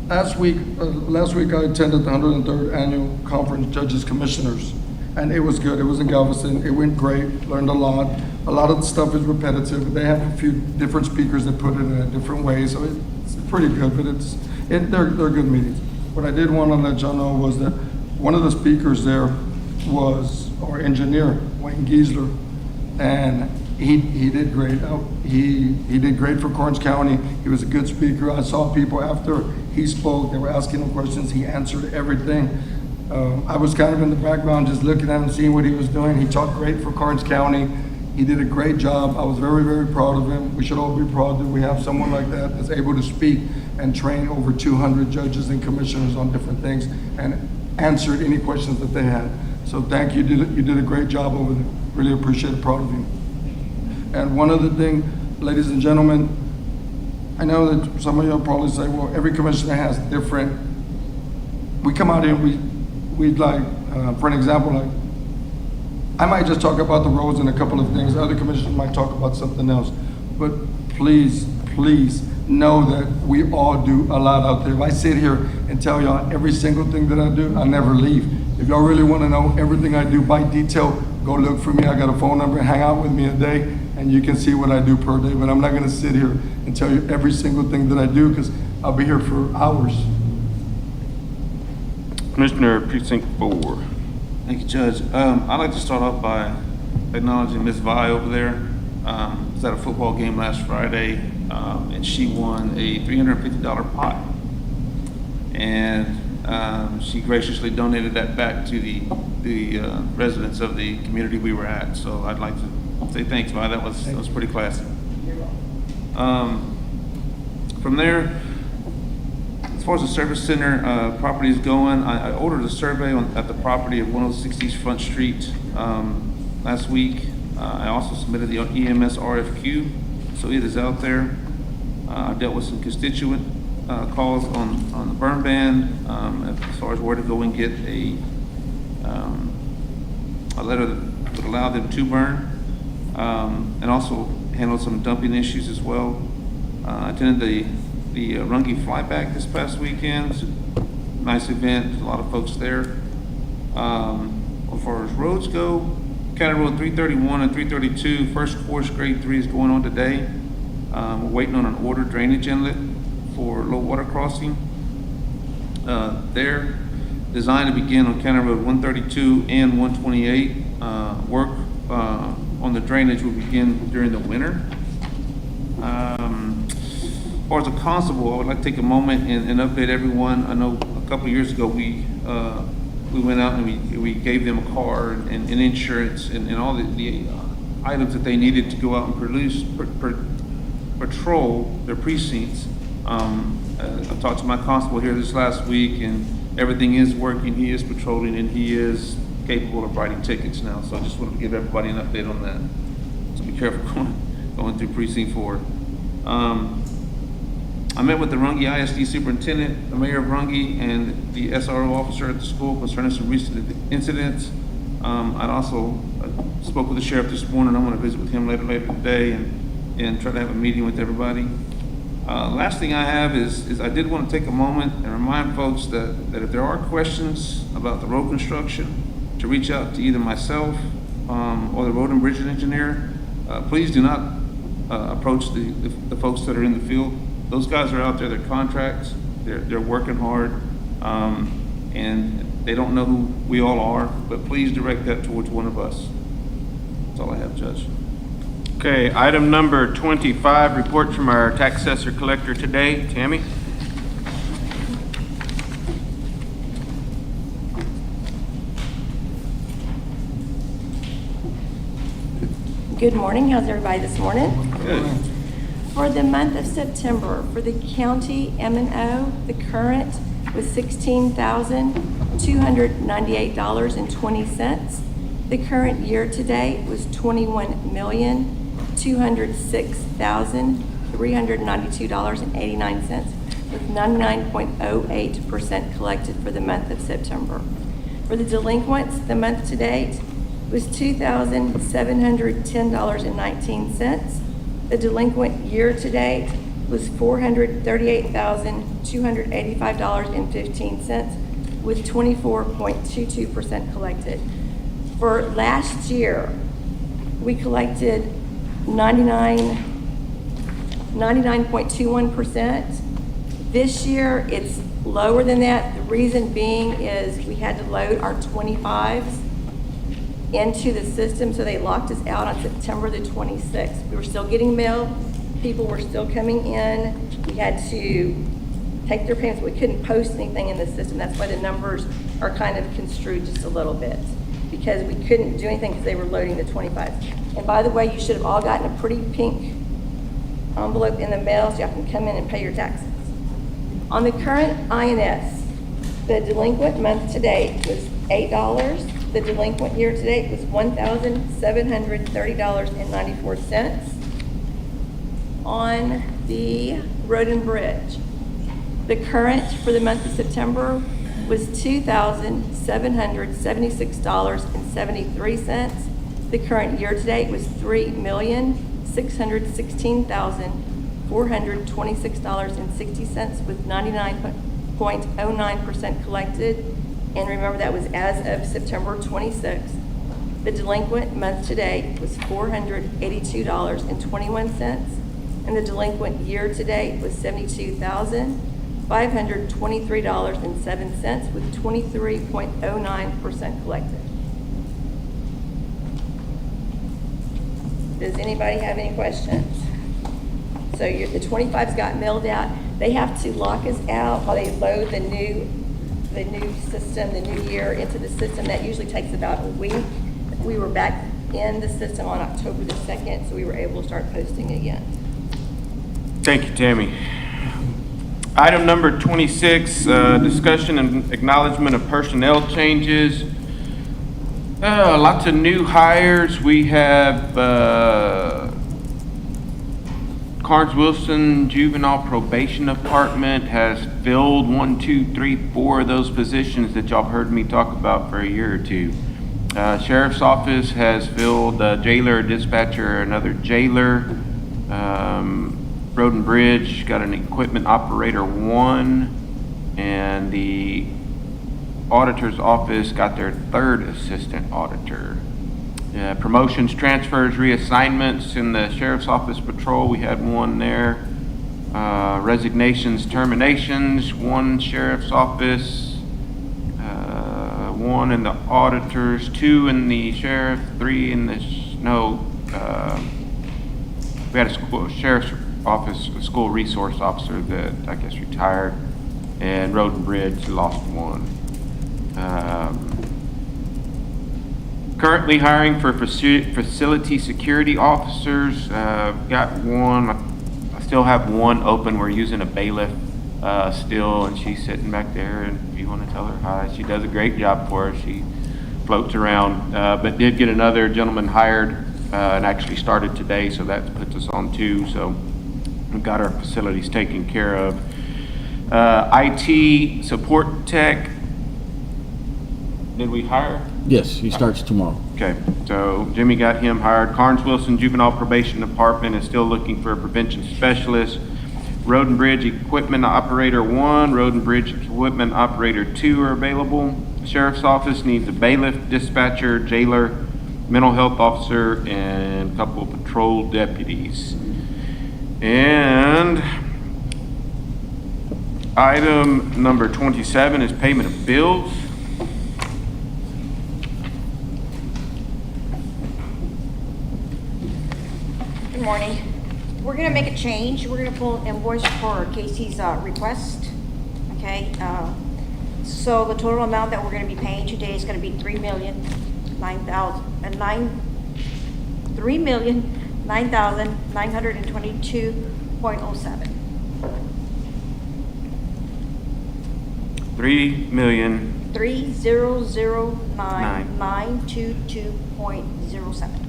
Last week I attended the 103rd Annual Conference Judges Commissioners, and it was good. It was in Galveston. It went great, learned a lot. A lot of the stuff is repetitive. They have a few different speakers that put it in a different way, so it's pretty good, but they're good meetings. What I did want to let y'all know was that one of the speakers there was our engineer, Wayne Giesler, and he did great. He did great for Karnes County. He was a good speaker. I saw people after he spoke, they were asking him questions. He answered everything. I was kind of in the background just looking at him, seeing what he was doing. He talked great for Karnes County. He did a great job. I was very, very proud of him. We should all be proud that we have someone like that that's able to speak and train over 200 judges and commissioners on different things and answered any questions that they had. So thank you. You did a great job over there. Really appreciate it. Proud of you. And one other thing, ladies and gentlemen, I know that some of you will probably say, well, every commissioner has different. We come out here, we'd like, for an example, like, I might just talk about the roads and a couple of things. Other commissioners might talk about something else. But please, please know that we all do a lot out there. If I sit here and tell y'all every single thing that I do, I never leave. If y'all really want to know everything I do by detail, go look for me. I got a phone number. Hang out with me a day, and you can see what I do per day. But I'm not going to sit here and tell you every single thing that I do because I'll be here for hours. Commissioner Precinct 4. Thank you, Judge. I'd like to start off by acknowledging Ms. Vi over there. I was at a football game last Friday, and she won a $350 pot. And she graciously donated that back to the residents of the community we were at. So I'd like to say thanks, Vi. That was pretty classy. From there, as far as the service center property is going, I ordered a survey at the property of 106 East Front Street last week. I also submitted the EMS RFQ, so it is out there. I dealt with some constituent calls on the burn ban as far as where to go and get a letter that would allow them to burn, and also handled some dumping issues as well. I attended the Runge flyback this past weekend. It was a nice event, a lot of folks there. As far as roads go, County Road 331 and 332, first course grade 3 is going on today. We're waiting on an order drainage inlet for low water crossing. They're designed to begin on County Road 132 and 128. Work on the drainage will begin during the winter. As far as a constable, I would like to take a moment and update everyone. I know a couple of years ago we went out and we gave them a car and insurance and all the items that they needed to go out and patrol their precincts. I talked to my constable here this last week, and everything is working. He is patrolling, and he is capable of writing tickets now. So I just wanted to give everybody an update on that. So be careful going through precinct 4. I met with the Runge ISD superintendent, the mayor of Runge, and the SRO officer at the school concerning some recent incidents. I also spoke with the sheriff this morning. I'm going to visit with him later today and try to have a meeting with everybody. Last thing I have is I did want to take a moment and remind folks that if there are questions about the road construction, to reach out to either myself or the road and bridge engineer. Please do not approach the folks that are in the field. Those guys are out there, they're contracts, they're working hard, and they don't know who we all are, but please direct that towards one of us. That's all I have, Judge. Okay, item number 25, report from our tax assessor collector today. Tammy? Good morning. How's everybody this morning? Good. For the month of September, for the county M&O, the current was $16,298.20. The current year-to-date was $21,206,392.89, with 99.08% collected for the month of September. For the delinquents, the month-to-date was $2,710.19. The delinquent year-to-date was $438,285.15, with 24.22% collected. For last year, we collected 99.21%. This year, it's lower than that. The reason being is we had to load our 25s into the system, so they locked us out on September the 26th. We were still getting mail. People were still coming in. We had to take their payments. We couldn't post anything in the system. That's why the numbers are kind of construed just a little bit, because we couldn't do anything because they were loading the 25s. And by the way, you should have all gotten a pretty pink envelope in the mail so you can come in and pay your taxes. On the current INS, the delinquent month to date was $8. The delinquent year to date was $1,730.94. On the road and bridge, the current for the month of September was $2,776.73. The current year to date was $3,616,426.60 with 99.09% collected. And remember, that was as of September 26th. The delinquent month to date was $482.21. And the delinquent year to date was $72,523.07 with 23.09% collected. Does anybody have any questions? So the 25s got mailed out. They have to lock us out while they load the new system, the new year into the system. That usually takes about a week. We were back in the system on October the 2nd, so we were able to start posting again. Thank you, Tammy. Item number 26, discussion and acknowledgement of personnel changes. Lots of new hires. We have Karnes Wilson Juvenile Probation Department has filled 1, 2, 3, 4 of those positions that y'all heard me talk about for a year or two. Sheriff's Office has filled jailer, dispatcher, another jailer. Road and Bridge got an equipment operator 1, and the auditor's office got their 3rd assistant auditor. Promotions, transfers, reassignments in the sheriff's office patrol, we had 1 there. Resignations, terminations, 1 sheriff's office, 1 in the auditors, 2 in the sheriff, 3 in the, we had a sheriff's office, a school resource officer that I guess retired, and Road and Bridge lost 1. Currently hiring for facility security officers, got 1. I still have 1 open. We're using a bailiff still, and she's sitting back there, and if you want to tell her hi, she does a great job for us. She floats around, but did get another gentleman hired and actually started today, so that puts us on 2. So we've got our facilities taken care of. IT support tech, did we hire? Yes, he starts tomorrow. Okay, so Jimmy got him hired. Karnes Wilson Juvenile Probation Department is still looking for a prevention specialist. Road and Bridge Equipment Operator 1, Road and Bridge Equipment Operator 2 are available. Sheriff's Office needs a bailiff, dispatcher, jailer, mental health officer, and a couple of patrol deputies. And item number 27 is payment of bills. Good morning. We're gonna make a change. We're gonna pull an invoice for Casey's request. Okay, so the total amount that we're gonna be paying today is gonna be $3,009,922.07. $3,009,922.07.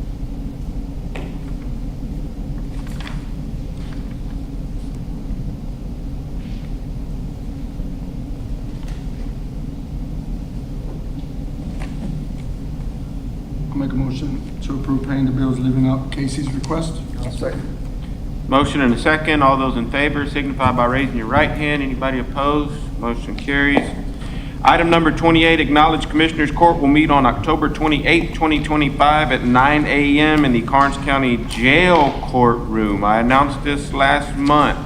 I'll make a motion to approve paying the bills, leaving out Casey's request. Second. Motion and a second. All those in favor signify by raising your right hand. Anybody opposed? Motion carries. Item number 28, acknowledge Commissioners Court will meet on October 28, 2025 at 9 a.m. in the Karnes County Jail Courtroom. I announced this last month.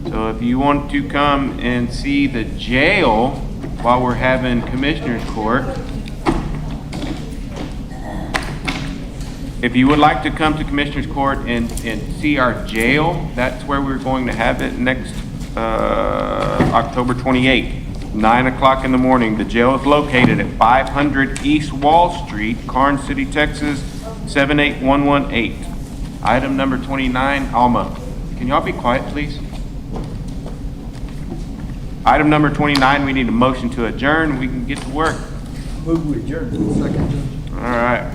So if you want to come and see the jail while we're having Commissioners Court, if you would like to come to Commissioners Court and see our jail, that's where we're going to have it next October 28th, 9 o'clock in the morning. The jail is located at 500 East Wall Street, Karnes City, Texas, 78118. Item number 29, Alma. Can y'all be quiet, please? Item number 29, we need a motion to adjourn. We can get to work. Move we adjourn. Second. All right.